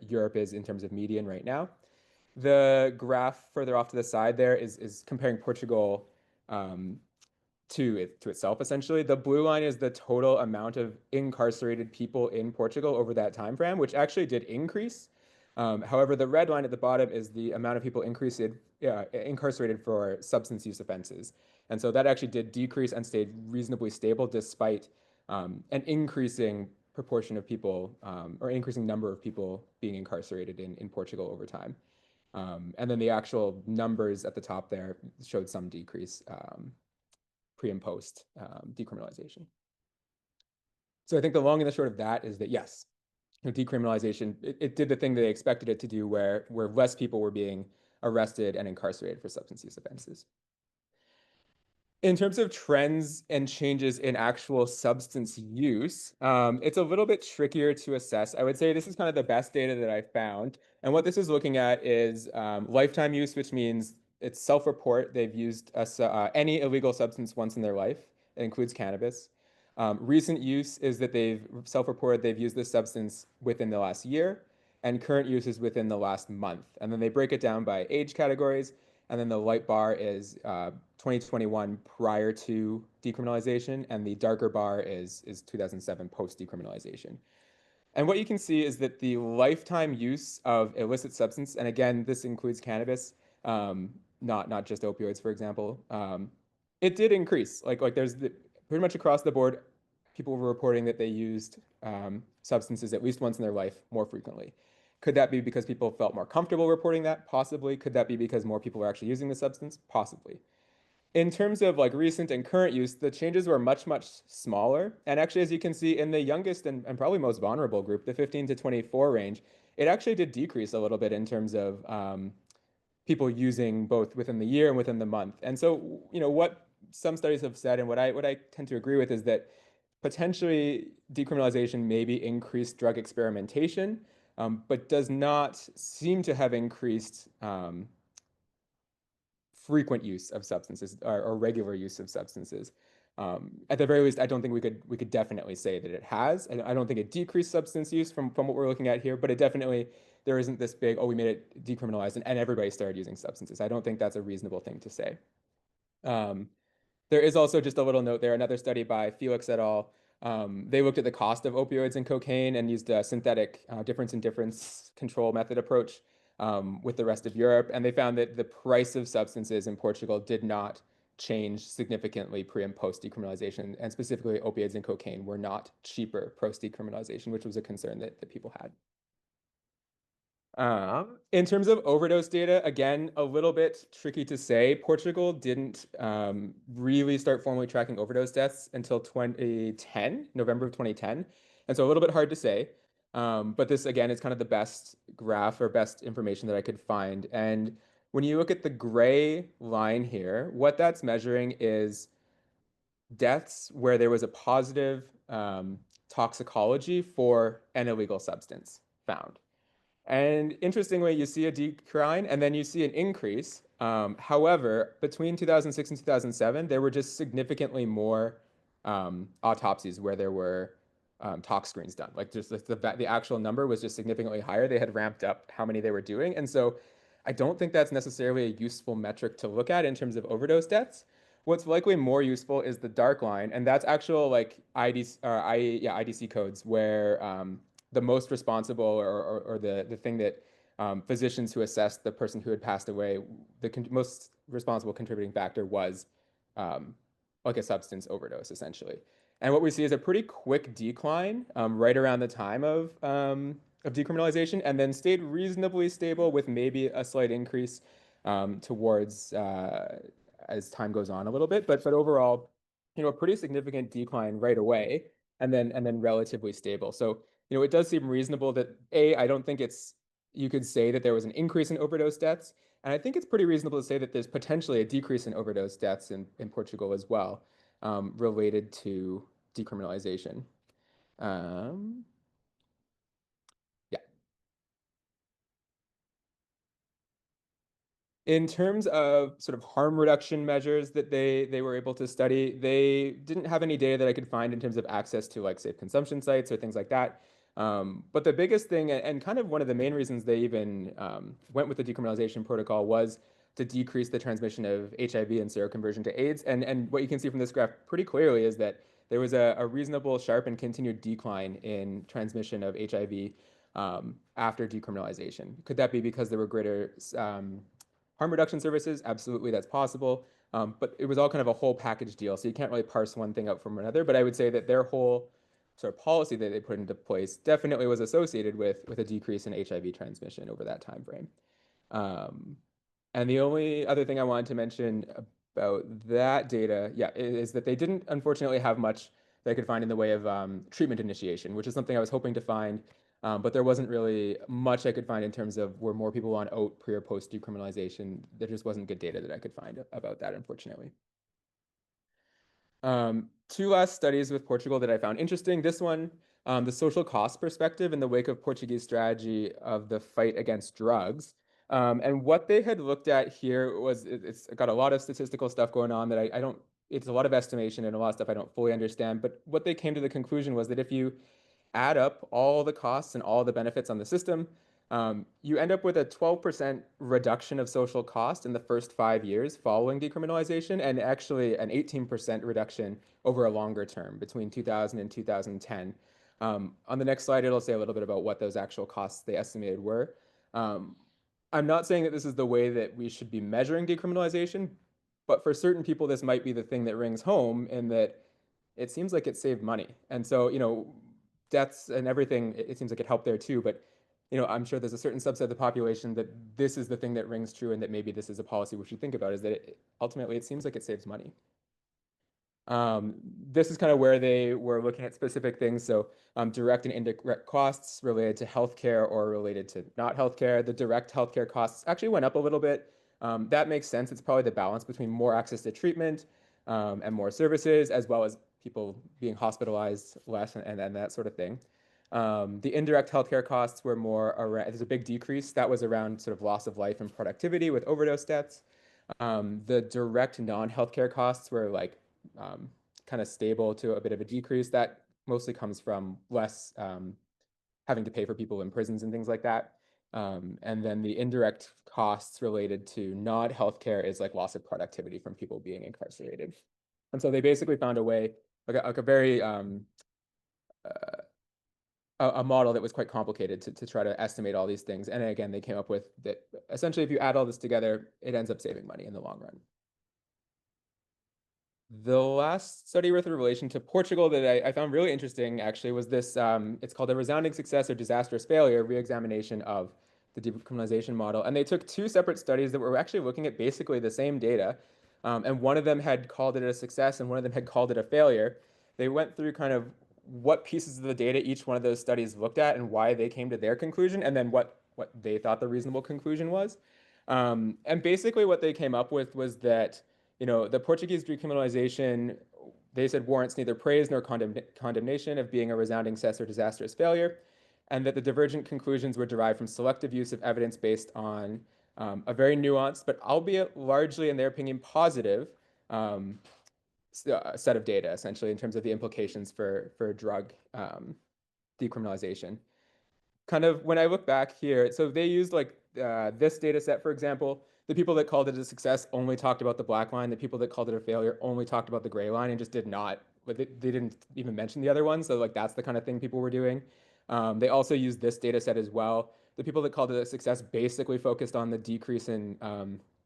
Europe is in terms of median right now. The graph further off to the side there is comparing Portugal to itself, essentially. The blue line is the total amount of incarcerated people in Portugal over that time frame, which actually did increase. However, the red line at the bottom is the amount of people incarcerated for substance use offenses. And so that actually did decrease and stayed reasonably stable despite an increasing proportion of people or increasing number of people being incarcerated in Portugal over time. And then the actual numbers at the top there showed some decrease pre and post decriminalization. So I think the long and the short of that is that yes, decriminalization, it did the thing that they expected it to do where less people were being arrested and incarcerated for substance use offenses. In terms of trends and changes in actual substance use, it's a little bit trickier to assess. I would say this is kind of the best data that I found. And what this is looking at is lifetime use, which means it's self-report. They've used any illegal substance once in their life. It includes cannabis. Recent use is that they've self-reported they've used this substance within the last year, and current use is within the last month. And then they break it down by age categories. And then the light bar is 2021 prior to decriminalization, and the darker bar is 2007 post decriminalization. And what you can see is that the lifetime use of illicit substance, and again, this includes cannabis, not just opioids, for example, it did increase. Like there's pretty much across the board, people were reporting that they used substances at least once in their life more frequently. Could that be because people felt more comfortable reporting that? Possibly. Could that be because more people are actually using the substance? Possibly. In terms of like recent and current use, the changes were much, much smaller. And actually, as you can see in the youngest and probably most vulnerable group, the 15 to 24 range, it actually did decrease a little bit in terms of people using both within the year and within the month. And so, what some studies have said, and what I tend to agree with, is that potentially decriminalization maybe increased drug experimentation, but does not seem to have increased frequent use of substances, or regular use of substances. At the very least, I don't think we could definitely say that it has. And I don't think it decreased substance use from what we're looking at here, but it definitely, there isn't this big, oh, we made it decriminalized and everybody started using substances. I don't think that's a reasonable thing to say. Um, there is also just a little note there, another study by Felix et al. They looked at the cost of opioids and cocaine and used a synthetic difference in difference control method approach with the rest of Europe. And they found that the price of substances in Portugal did not change significantly pre and post decriminalization. And specifically, opioids and cocaine were not cheaper post decriminalization, which was a concern that people had. In terms of overdose data, again, a little bit tricky to say. Portugal didn't really start formally tracking overdose deaths until 2010, November of 2010. And so a little bit hard to say. But this, again, is kind of the best graph or best information that I could find. And when you look at the gray line here, what that's measuring is deaths where there was a positive toxicology for an illegal substance found. And interestingly, you see a decline and then you see an increase. However, between 2006 and 2007, there were just significantly more autopsies where there were tox screens done. Like just the actual number was just significantly higher. They had ramped up how many they were doing. And so I don't think that's necessarily a useful metric to look at in terms of overdose deaths. What's likely more useful is the dark line, and that's actual like IDC codes where the most responsible or the thing that physicians who assessed the person who had passed away, the most responsible contributing factor was um, like a substance overdose, essentially. And what we see is a pretty quick decline right around the time of decriminalization, and then stayed reasonably stable with maybe a slight increase towards as time goes on a little bit. But overall, a pretty significant decline right away, and then relatively stable. So it does seem reasonable that I don't think you could say that there was an increase in overdose deaths. And I think it's pretty reasonable to say that there's potentially a decrease in overdose deaths in Portugal as well, related to decriminalization. Um, yeah. In terms of sort of harm reduction measures that they were able to study, they didn't have any data that I could find in terms of access to like safe consumption sites or things like that. But the biggest thing, and kind of one of the main reasons they even went with the decriminalization protocol, was to decrease the transmission of HIV and seroconversion to AIDS. And what you can see from this graph pretty clearly is that there was a reasonable, sharp, and continued decline in transmission of HIV after decriminalization. Could that be because there were greater harm reduction services? Absolutely, that's possible. But it was all kind of a whole package deal, so you can't really parse one thing out from another. But I would say that their whole sort of policy that they put into place definitely was associated with a decrease in HIV transmission over that time frame. And the only other thing I wanted to mention about that data, yeah, is that they didn't unfortunately have much that I could find in the way of treatment initiation, which is something I was hoping to find. But there wasn't really much I could find in terms of were more people on OAT pre or post decriminalization. There just wasn't good data that I could find about that, unfortunately. Two last studies with Portugal that I found interesting. This one, the social cost perspective in the wake of Portuguese strategy of the fight against drugs. And what they had looked at here was, it's got a lot of statistical stuff going on that I don't, it's a lot of estimation and a lot of stuff I don't fully understand. But what they came to the conclusion was that if you add up all the costs and all the benefits on the system, you end up with a 12% reduction of social cost in the first 5 years following decriminalization, and actually an 18% reduction over a longer term between 2000 and 2010. On the next slide, it'll say a little bit about what those actual costs they estimated were. I'm not saying that this is the way that we should be measuring decriminalization, but for certain people, this might be the thing that rings home in that it seems like it saved money. And so, deaths and everything, it seems like it helped there too. But, I'm sure there's a certain subset of the population that this is the thing that rings true, and that maybe this is a policy we should think about, is that ultimately it seems like it saves money. This is kind of where they were looking at specific things. So direct and indirect costs related to healthcare or related to not healthcare. The direct healthcare costs actually went up a little bit. That makes sense. It's probably the balance between more access to treatment and more services, as well as people being hospitalized less and that sort of thing. The indirect healthcare costs were more around, there's a big decrease. That was around sort of loss of life and productivity with overdose deaths. The direct non-healthcare costs were like kind of stable to a bit of a decrease. That mostly comes from less having to pay for people in prisons and things like that. And then the indirect costs related to not healthcare is like loss of productivity from people being incarcerated. And so they basically found a way, like a very a model that was quite complicated to try to estimate all these things. And again, they came up with that essentially if you add all this together, it ends up saving money in the long run. The last study with relation to Portugal that I found really interesting actually was this, it's called a resounding success or disastrous failure reexamination of the decriminalization model. And they took two separate studies that were actually looking at basically the same data. And one of them had called it a success and one of them had called it a failure. They went through kind of what pieces of the data each one of those studies looked at and why they came to their conclusion, and then what they thought the reasonable conclusion was. And basically what they came up with was that the Portuguese decriminalization, they said warrants neither praise nor condemnation of being a resounding success or disastrous failure, and that the divergent conclusions were derived from selective use of evidence based on a very nuanced, but albeit largely, in their opinion, positive set of data, essentially, in terms of the implications for drug decriminalization. Kind of when I look back here, so they used like this data set, for example. The people that called it a success only talked about the black line. The people that called it a failure only talked about the gray line and just did not, but they didn't even mention the other one. So like that's the kind of thing people were doing. They also used this data set as well. The people that called it a success basically focused on the decrease in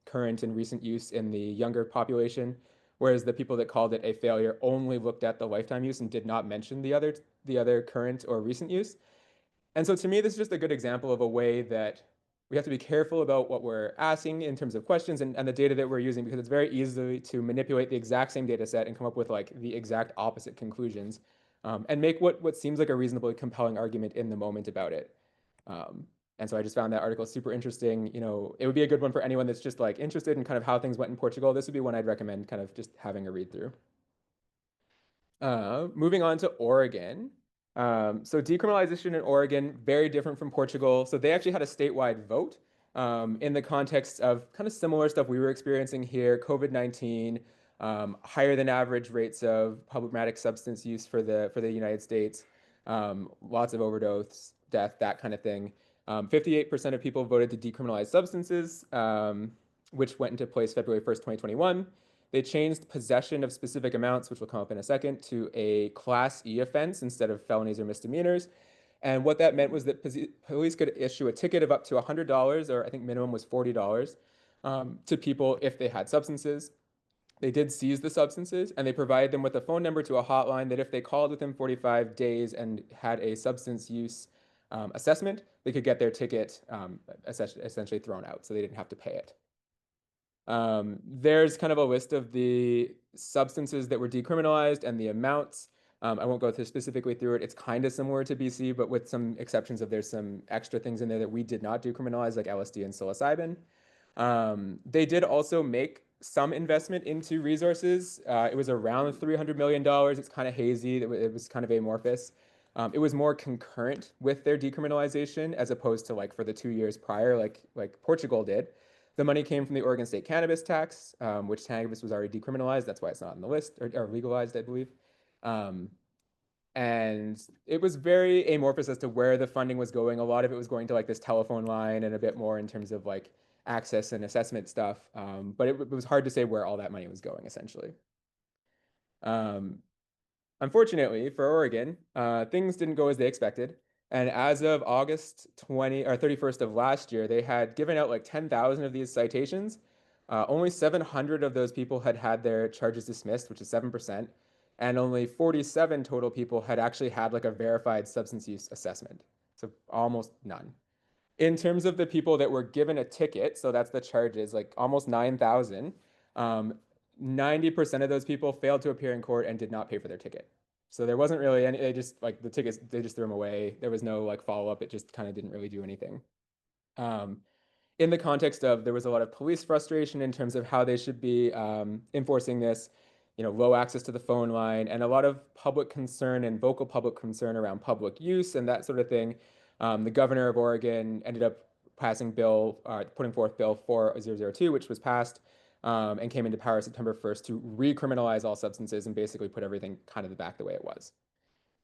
current and recent use in the younger population, whereas the people that called it a failure only looked at the lifetime use and did not mention the other current or recent use. And so to me, this is just a good example of a way that we have to be careful about what we're asking in terms of questions and the data that we're using, because it's very easy to manipulate the exact same data set and come up with like the exact opposite conclusions, and make what seems like a reasonably compelling argument in the moment about it. And so I just found that article super interesting. It would be a good one for anyone that's just like interested in kind of how things went in Portugal. This would be one I'd recommend kind of just having a read through. Moving on to Oregon. So decriminalization in Oregon, very different from Portugal. So they actually had a statewide vote in the context of kind of similar stuff we were experiencing here, COVID-19, higher than average rates of problematic substance use for the United States, lots of overdose, death, that kind of thing. 58% of people voted to decriminalize substances, which went into place February 1st, 2021. They changed possession of specific amounts, which will come up in a second, to a Class E offense instead of felonies or misdemeanors. And what that meant was that police could issue a ticket of up to $100, or I think minimum was $40, to people if they had substances. They did seize the substances, and they provided them with a phone number to a hotline that if they called within 45 days and had a substance use assessment, they could get their ticket essentially thrown out, so they didn't have to pay it. There's kind of a list of the substances that were decriminalized and the amounts. I won't go specifically through it. It's kind of similar to BC, but with some exceptions of there's some extra things in there that we did not decriminalize, like LSD and psilocybin. They did also make some investment into resources. It was around $300 million. It's kind of hazy. It was kind of amorphous. It was more concurrent with their decriminalization as opposed to like for the 2 years prior, like Portugal did. The money came from the Oregon State cannabis tax, which cannabis was already decriminalized. That's why it's not on the list, or legalized, I believe. And it was very amorphous as to where the funding was going. A lot of it was going to like this telephone line and a bit more in terms of like access and assessment stuff. But it was hard to say where all that money was going, essentially. Unfortunately for Oregon, things didn't go as they expected. And as of August 31st of last year, they had given out like 10,000 of these citations. Only 700 of those people had had their charges dismissed, which is 7%. And only 47 total people had actually had like a verified substance use assessment. So almost none. In terms of the people that were given a ticket, so that's the charges, like almost 9,000, 90% of those people failed to appear in court and did not pay for their ticket. So there wasn't really any, they just like the tickets, they just threw them away. There was no like follow-up. It just kind of didn't really do anything. Um, in the context of there was a lot of police frustration in terms of how they should be enforcing this, low access to the phone line, and a lot of public concern and vocal public concern around public use and that sort of thing. The governor of Oregon ended up putting forth Bill 4002, which was passed and came into power September 1st to recriminalize all substances and basically put everything kind of back the way it was.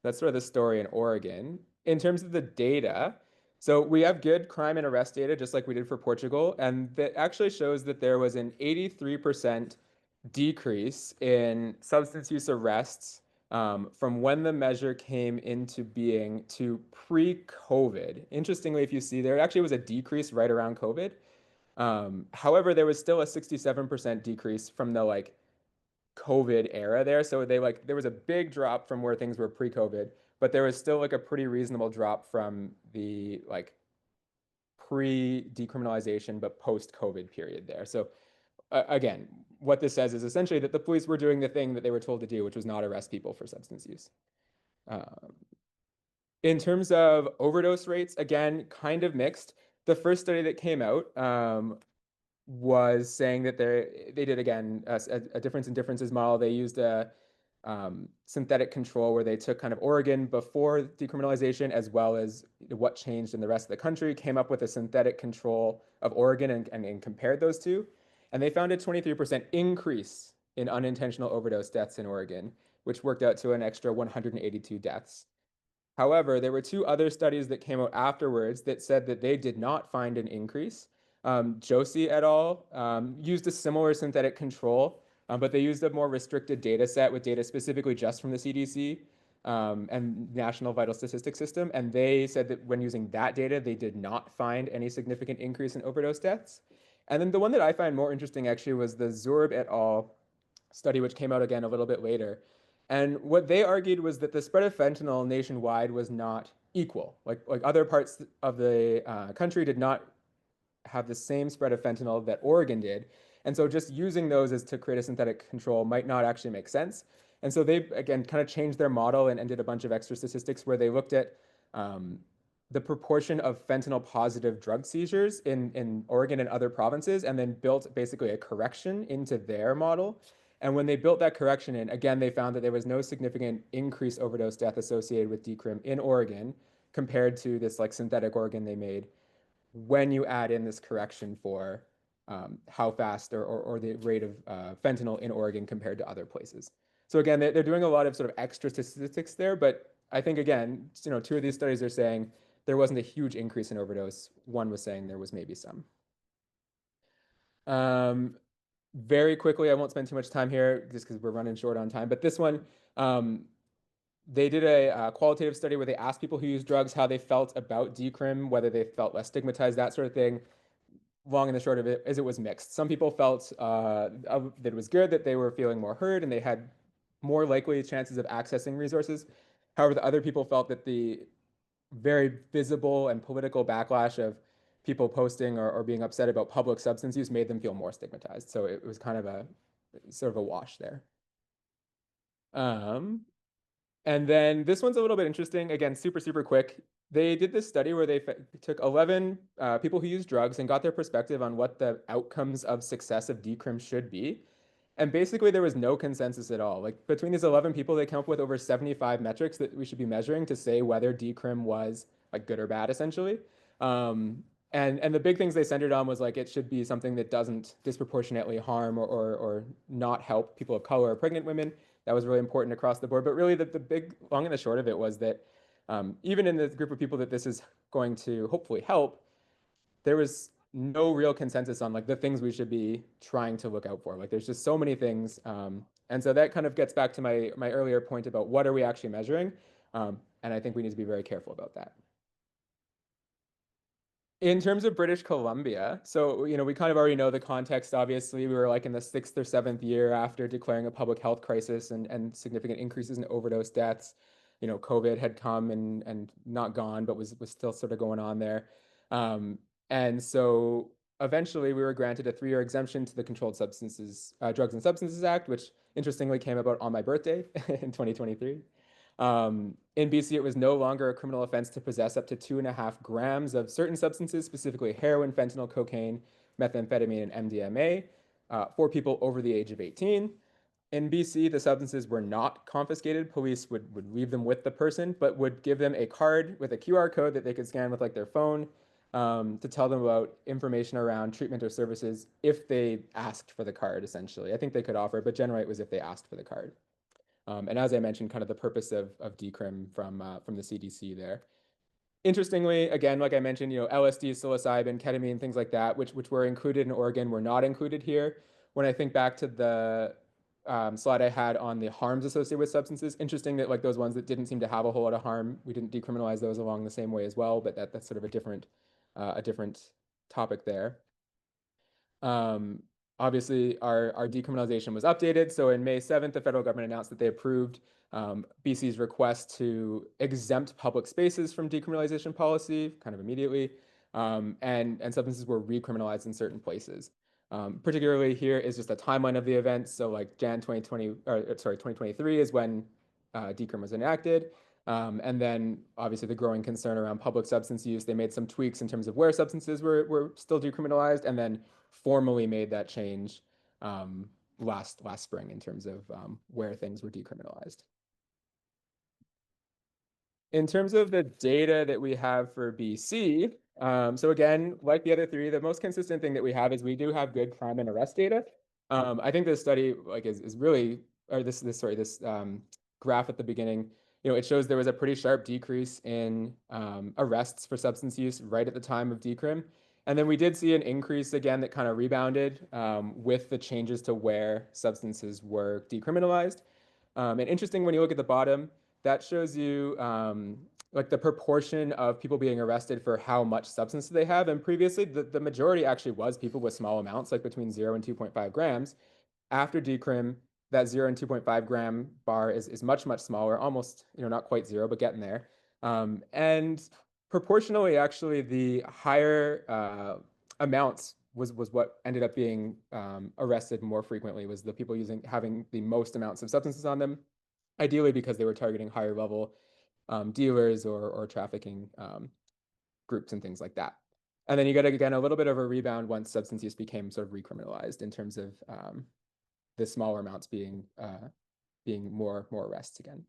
That's sort of the story in Oregon. In terms of the data, so we have good crime and arrest data, just like we did for Portugal, and that actually shows that there was an 83% decrease in substance use arrests from when the measure came into being to pre-COVID. Interestingly, if you see there actually was a decrease right around COVID. However, there was still a 67% decrease from the COVID era there. So there was a big drop from where things were pre-COVID, but there was still like a pretty reasonable drop from the pre-decriminalization but post-COVID period there. So again, what this says is essentially that the police were doing the thing that they were told to do, which was not arrest people for substance use. In terms of overdose rates, again, kind of mixed. The first study that came out was saying that they did again a difference in differences model. They used a synthetic control where they took kind of Oregon before decriminalization as well as what changed in the rest of the country, came up with a synthetic control of Oregon and compared those two. And they found a 23% increase in unintentional overdose deaths in Oregon, which worked out to an extra 182 deaths. However, there were two other studies that came out afterwards that said that they did not find an increase. Josie et al. Used a similar synthetic control, but they used a more restricted data set with data specifically just from the CDC and National Vital Statistics System. And they said that when using that data, they did not find any significant increase in overdose deaths. And then the one that I find more interesting actually was the Zurb et al. Study, which came out again a little bit later. And what they argued was that the spread of fentanyl nationwide was not equal. Like other parts of the country did not have the same spread of fentanyl that Oregon did. And so just using those as to create a synthetic control might not actually make sense. And so they, again, kind of changed their model and did a bunch of extra statistics where they looked at the proportion of fentanyl positive drug seizures in Oregon and other provinces, and then built basically a correction into their model. And when they built that correction in, again, they found that there was no significant increased overdose death associated with decrim in Oregon compared to this synthetic Oregon they made when you add in this correction for how fast or the rate of fentanyl in Oregon compared to other places. So again, they're doing a lot of sort of extra statistics there, but I think again, two of these studies are saying there wasn't a huge increase in overdose. One was saying there was maybe some. Very quickly, I won't spend too much time here just because we're running short on time, but this one, they did a qualitative study where they asked people who use drugs how they felt about decrim, whether they felt less stigmatized, that sort of thing. Long and the short of it is it was mixed. Some people felt that it was good, that they were feeling more heard and they had more likely chances of accessing resources. However, the other people felt that the very visible and political backlash of people posting or being upset about public substance use made them feel more stigmatized. So it was kind of a sort of a wash there. And then this one's a little bit interesting. Again, super, super quick. They did this study where they took 11 people who use drugs and got their perspective on what the outcomes of success of decrim should be. And basically, there was no consensus at all. Like between these 11 people, they came up with over 75 metrics that we should be measuring to say whether decrim was good or bad, essentially. And the big things they centered on was it should be something that doesn't disproportionately harm or not help people of color or pregnant women. That was really important across the board. But really, the big long and the short of it was that even in the group of people that this is going to hopefully help, there was no real consensus on the things we should be trying to look out for. There's just so many things. And so that kind of gets back to my earlier point about what are we actually measuring? And I think we need to be very careful about that. In terms of British Columbia, so we kind of already know the context. Obviously, we were in the 6th or 7th year after declaring a public health crisis and significant increases in overdose deaths. COVID had come and not gone, but was still sort of going on there. And so eventually we were granted a 3-year exemption to the Drugs and Substances Act, which interestingly came about on my birthday in 2023. In BC, it was no longer a criminal offense to possess up to 2.5 grams of certain substances, specifically heroin, fentanyl, cocaine, methamphetamine, and MDMA, for people over the age of 18. In BC, the substances were not confiscated. Police would leave them with the person, but would give them a card with a QR code that they could scan with like their phone, to tell them about information around treatment or services if they asked for the card, essentially. I think they could offer, but generally it was if they asked for the card. And as I mentioned, kind of the purpose of decrim from the CDC there. Interestingly, again, like I mentioned, LSD, psilocybin, ketamine, things like that, which were included in Oregon, were not included here. When I think back to the slide I had on the harms associated with substances, interesting that like those ones that didn't seem to have a whole lot of harm, we didn't decriminalize those along the same way as well, but that's sort of a different topic there. Obviously, our decriminalization was updated. So in May 7th, the federal government announced that they approved BC's request to exempt public spaces from decriminalization policy kind of immediately. And substances were recriminalized in certain places. Particularly here is just a timeline of the events. So like Jan 2020, or sorry, 2023 is when decrim was enacted. And then obviously the growing concern around public substance use, they made some tweaks in terms of where substances were still decriminalized, and then formally made that change last spring in terms of where things were decriminalized. In terms of the data that we have for BC, so again, like the other three, the most consistent thing that we have is we do have good crime and arrest data. I think this study like is really, or this graph at the beginning, it shows there was a pretty sharp decrease in arrests for substance use right at the time of decrim. And then we did see an increase again that kind of rebounded with the changes to where substances were decriminalized. And interesting, when you look at the bottom, that shows you like the proportion of people being arrested for how much substance they have. And previously, the majority actually was people with small amounts, like between 0 and 2.5 grams. After decrim, that 0 and 2.5 gram bar is much, much smaller, almost, not quite 0, but getting there. And proportionally, actually, the higher amounts was what ended up being arrested more frequently, was the people having the most amounts of substances on them, ideally because they were targeting higher level dealers or trafficking groups and things like that. And then you get, again, a little bit of a rebound once substance use became sort of recriminalized in terms of the smaller amounts being more arrests again.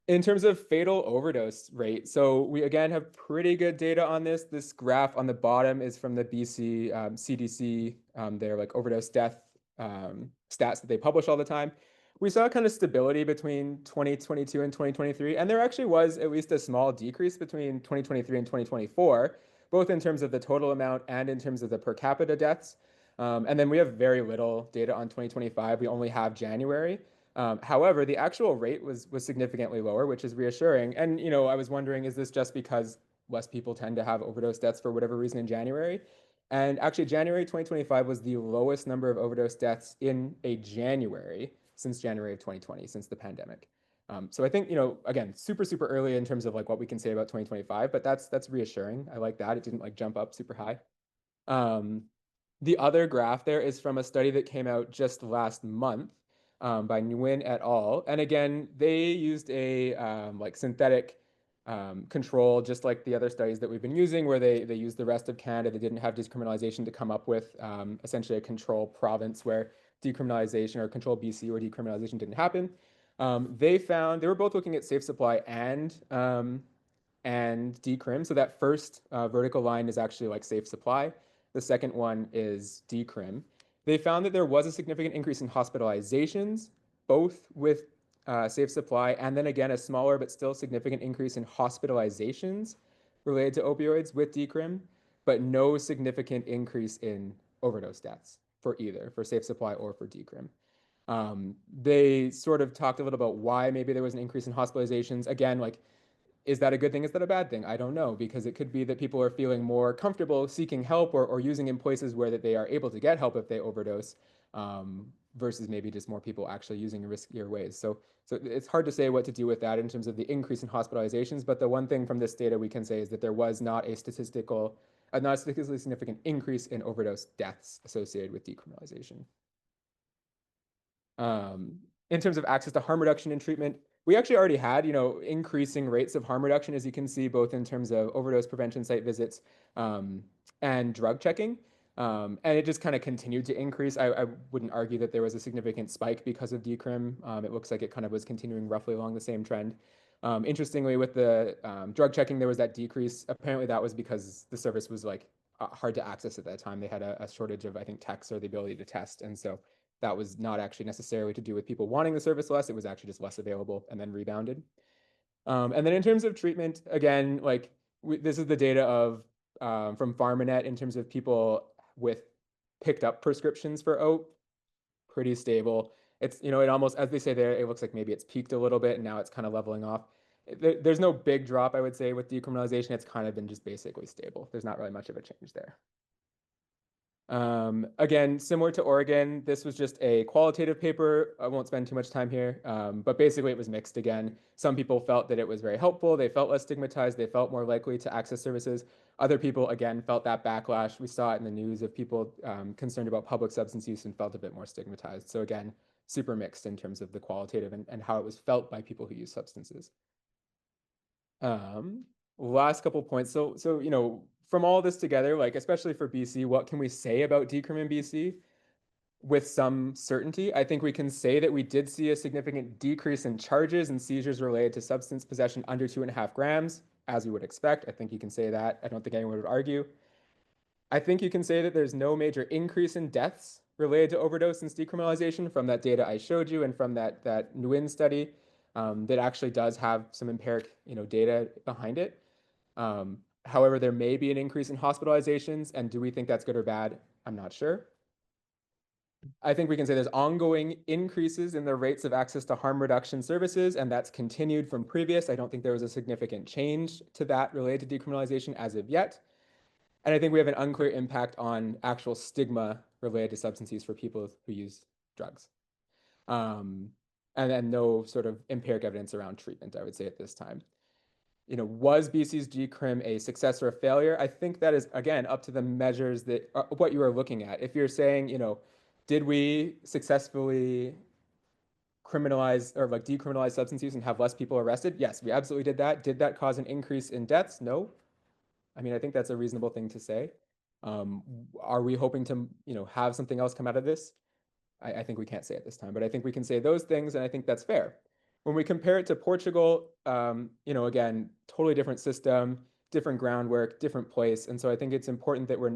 In terms of fatal overdose rate, so we again have pretty good data on this. This graph on the bottom is from the BC CDC, their like overdose death stats that they publish all the time. We saw kind of stability between 2022 and 2023, and there actually was at least a small decrease between 2023 and 2024, both in terms of the total amount and in terms of the per capita deaths. And then we have very little data on 2025. We only have January. However, the actual rate was significantly lower, which is reassuring. And, I was wondering, is this just because less people tend to have overdose deaths for whatever reason in January? And actually, January 2025 was the lowest number of overdose deaths in a January since January of 2020, since the pandemic. So I think, again, super, super early in terms of like what we can say about 2025, but that's reassuring. I like that. It didn't like jump up super high. The other graph there is from a study that came out just last month by Nguyen et al. And again, they used a like synthetic control, just like the other studies that we've been using, where they used the rest of Canada. They didn't have decriminalization to come up with essentially a control province where decriminalization, or control BC where decriminalization didn't happen. They were both looking at safe supply and decrim. So that first vertical line is actually like safe supply. The second one is decrim. They found that there was a significant increase in hospitalizations, both with safe supply, and then again, a smaller but still significant increase in hospitalizations related to opioids with decrim, but no significant increase in overdose deaths for either, for safe supply or for decrim. They sort of talked a little about why maybe there was an increase in hospitalizations. Again, like, is that a good thing? Is that a bad thing? I don't know, because it could be that people are feeling more comfortable seeking help or using in places where that they are able to get help if they overdose, versus maybe just more people actually using in riskier ways. So it's hard to say what to do with that in terms of the increase in hospitalizations. But the one thing from this data we can say is that there was not a statistical not a statistically significant increase in overdose deaths associated with decriminalization. In terms of access to harm reduction and treatment, we actually already had, increasing rates of harm reduction, as you can see, both in terms of overdose prevention site visits and drug checking. And it just kind of continued to increase. I wouldn't argue that there was a significant spike because of decrim. It looks like it kind of was continuing roughly along the same trend. Interestingly, with the drug checking, there was that decrease. Apparently, that was because the service was like hard to access at that time. They had a shortage of, I think, techs or the ability to test. And so that was not actually necessarily to do with people wanting the service less. It was actually just less available and then rebounded. And then in terms of treatment, again, like this is the data of from PharmaNet in terms of people with picked up prescriptions for OAT, pretty stable. It's, it almost, as they say there, it looks like maybe it's peaked a little bit and now it's kind of leveling off. There's no big drop, I would say, with decriminalization. It's kind of been just basically stable. There's not really much of a change there. Again, similar to Oregon, this was just a qualitative paper. I won't spend too much time here, but basically it was mixed again. Some people felt that it was very helpful. They felt less stigmatized. They felt more likely to access services. Other people, again, felt that backlash. We saw it in the news of people concerned about public substance use and felt a bit more stigmatized. So again, super mixed in terms of the qualitative and how it was felt by people who use substances. Last couple points. So from all this together, like especially for BC, what can we say about decrim in BC with some certainty? I think we can say that we did see a significant decrease in charges and seizures related to substance possession under 2.5 grams, as we would expect. I think you can say that. I don't think anyone would argue. I think you can say that there's no major increase in deaths related to overdose since decriminalization from that data I showed you and from that Nguyen study that actually does have some empiric data behind it. However, there may be an increase in hospitalizations, and do we think that's good or bad? I'm not sure. I think we can say there's ongoing increases in the rates of access to harm reduction services, and that's continued from previous. I don't think there was a significant change to that related to decriminalization as of yet. And I think we have an unclear impact on actual stigma related to substance use for people who use drugs. And then no sort of empiric evidence around treatment, I would say at this time. Was BC's decrim a success or a failure? I think that is, again, up to the measures that what you are looking at. If you're saying, did we successfully criminalize or like decriminalize substance use and have less people arrested? Yes, we absolutely did that. Did that cause an increase in deaths? No. I mean, I think that's a reasonable thing to say. Are we hoping to, have something else come out of this? I think we can't say at this time, but I think we can say those things, and I think that's fair. When we compare it to Portugal, again, totally different system, different groundwork, different place. And so I think it's important that we're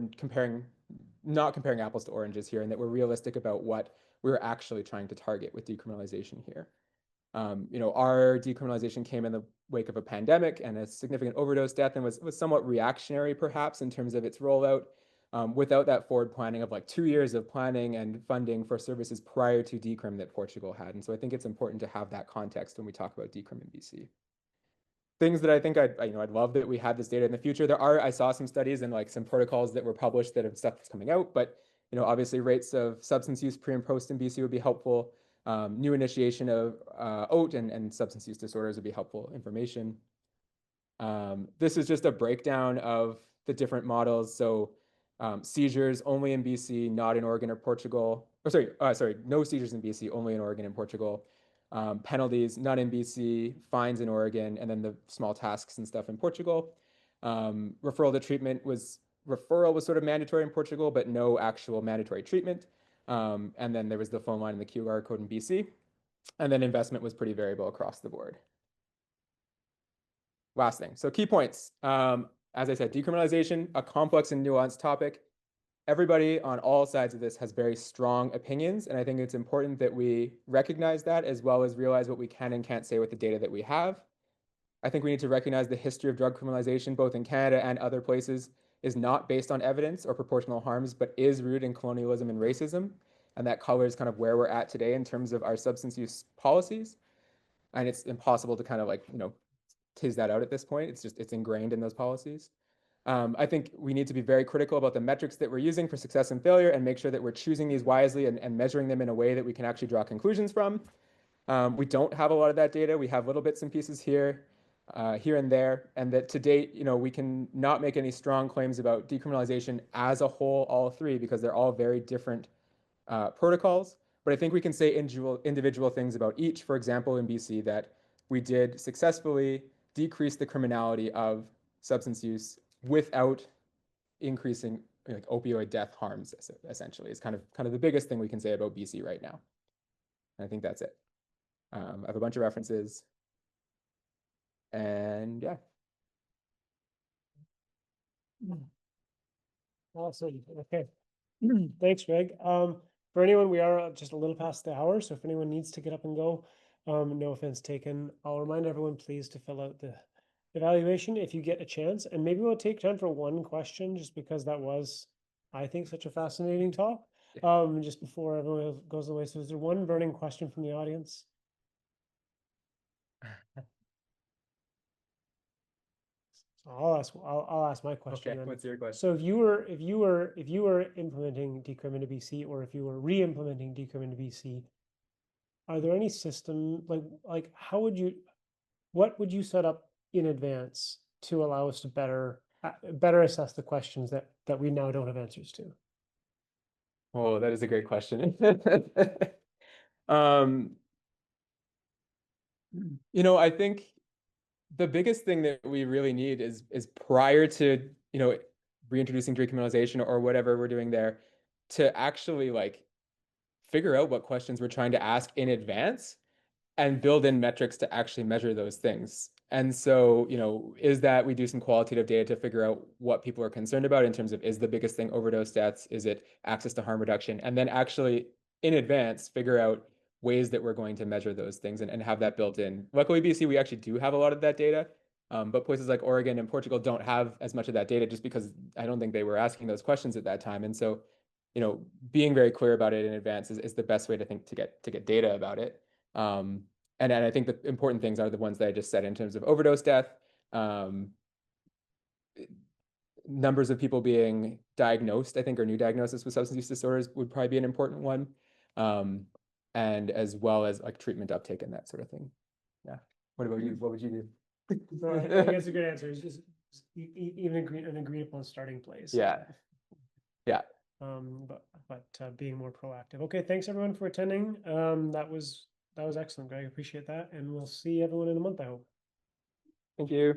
not comparing apples to oranges here, and that we're realistic about what we're actually trying to target with decriminalization here. Our decriminalization came in the wake of a pandemic and a significant overdose death and was somewhat reactionary, perhaps, in terms of its rollout, without that forward planning of like 2 years of planning and funding for services prior to decrim that Portugal had. And so I think it's important to have that context when we talk about decrim in BC. Things that I think I'd love that we had this data in the future. I saw some studies and like some protocols that were published that have stuff that's coming out, but obviously rates of substance use pre and post in BC would be helpful. New initiation of OAT and substance use disorders would be helpful information. This is just a breakdown of the different models. So seizures only in BC, not in Oregon or Portugal. Sorry, no seizures in BC, only in Oregon and Portugal. Penalties, none in BC, fines in Oregon, and then the small tasks and stuff in Portugal. Referral to treatment was sort of mandatory in Portugal, but no actual mandatory treatment. And then there was the phone line and the QR code in BC. And then investment was pretty variable across the board. Last thing, so key points. As I said, decriminalization, a complex and nuanced topic. Everybody on all sides of this has very strong opinions, and I think it's important that we recognize that as well as realize what we can and can't say with the data that we have. I think we need to recognize the history of drug criminalization, both in Canada and other places, is not based on evidence or proportional harms, but is rooted in colonialism and racism. And that colors kind of where we're at today in terms of our substance use policies. And it's impossible to kind of like, tease that out at this point. It's ingrained in those policies. I think we need to be very critical about the metrics that we're using for success and failure and make sure that we're choosing these wisely and measuring them in a way that we can actually draw conclusions from. We don't have a lot of that data. We have little bits and pieces here. here and there, and that to date, we can not make any strong claims about decriminalization as a whole, all three, because they're all very different protocols. But I think we can say individual things about each. For example, in BC, that we did successfully decrease the criminality of substance use without increasing like opioid death harms. Essentially, is kind of the biggest thing we can say about BC right now. And I think that's it. I have a bunch of references, and yeah. Awesome. Okay. Thanks, Greg. For anyone, we are just a little past the hour, so if anyone needs to get up and go, no offense taken. I'll remind everyone, please, to fill out the evaluation if you get a chance, and maybe we'll take time for one question, just because that was, I think, such a fascinating talk. Just before everyone goes away. So is there one burning question from the audience? So I'll ask my question Okay, then. what's your question? So if you were implementing Decrim into BC, or if you were re-implementing Decrim into BC, are there any system like what would you set up in advance to allow us to better assess the questions that we now don't have answers to? Oh, that is a great question. Um, I think the biggest thing that we really need is prior to, reintroducing decriminalization or whatever we're doing there, to actually like figure out what questions we're trying to ask in advance and build in metrics to actually measure those things. And so, is that we do some qualitative data to figure out what people are concerned about in terms of, is the biggest thing overdose deaths? Is it access to harm reduction? And then actually in advance figure out ways that we're going to measure those things and have that built in. Luckily, BC, we actually do have a lot of that data. But places like Oregon and Portugal don't have as much of that data, just because I don't think they were asking those questions at that time. And so, being very clear about it in advance is the best way to get data about it. And I think the important things are the ones that I just said in terms of overdose death, numbers of people being diagnosed, I think, or new diagnosis with substance use disorders would probably be an important one. And as well as like treatment uptake and that sort of thing. Yeah. What about you? What would you do? No, I think that's a good answer. It's just even an agreed upon starting place. Yeah. Yeah. But being more proactive. Okay, thanks everyone for attending. That was excellent, Greg. I appreciate that, and we'll see everyone in a month, I hope. Thank you.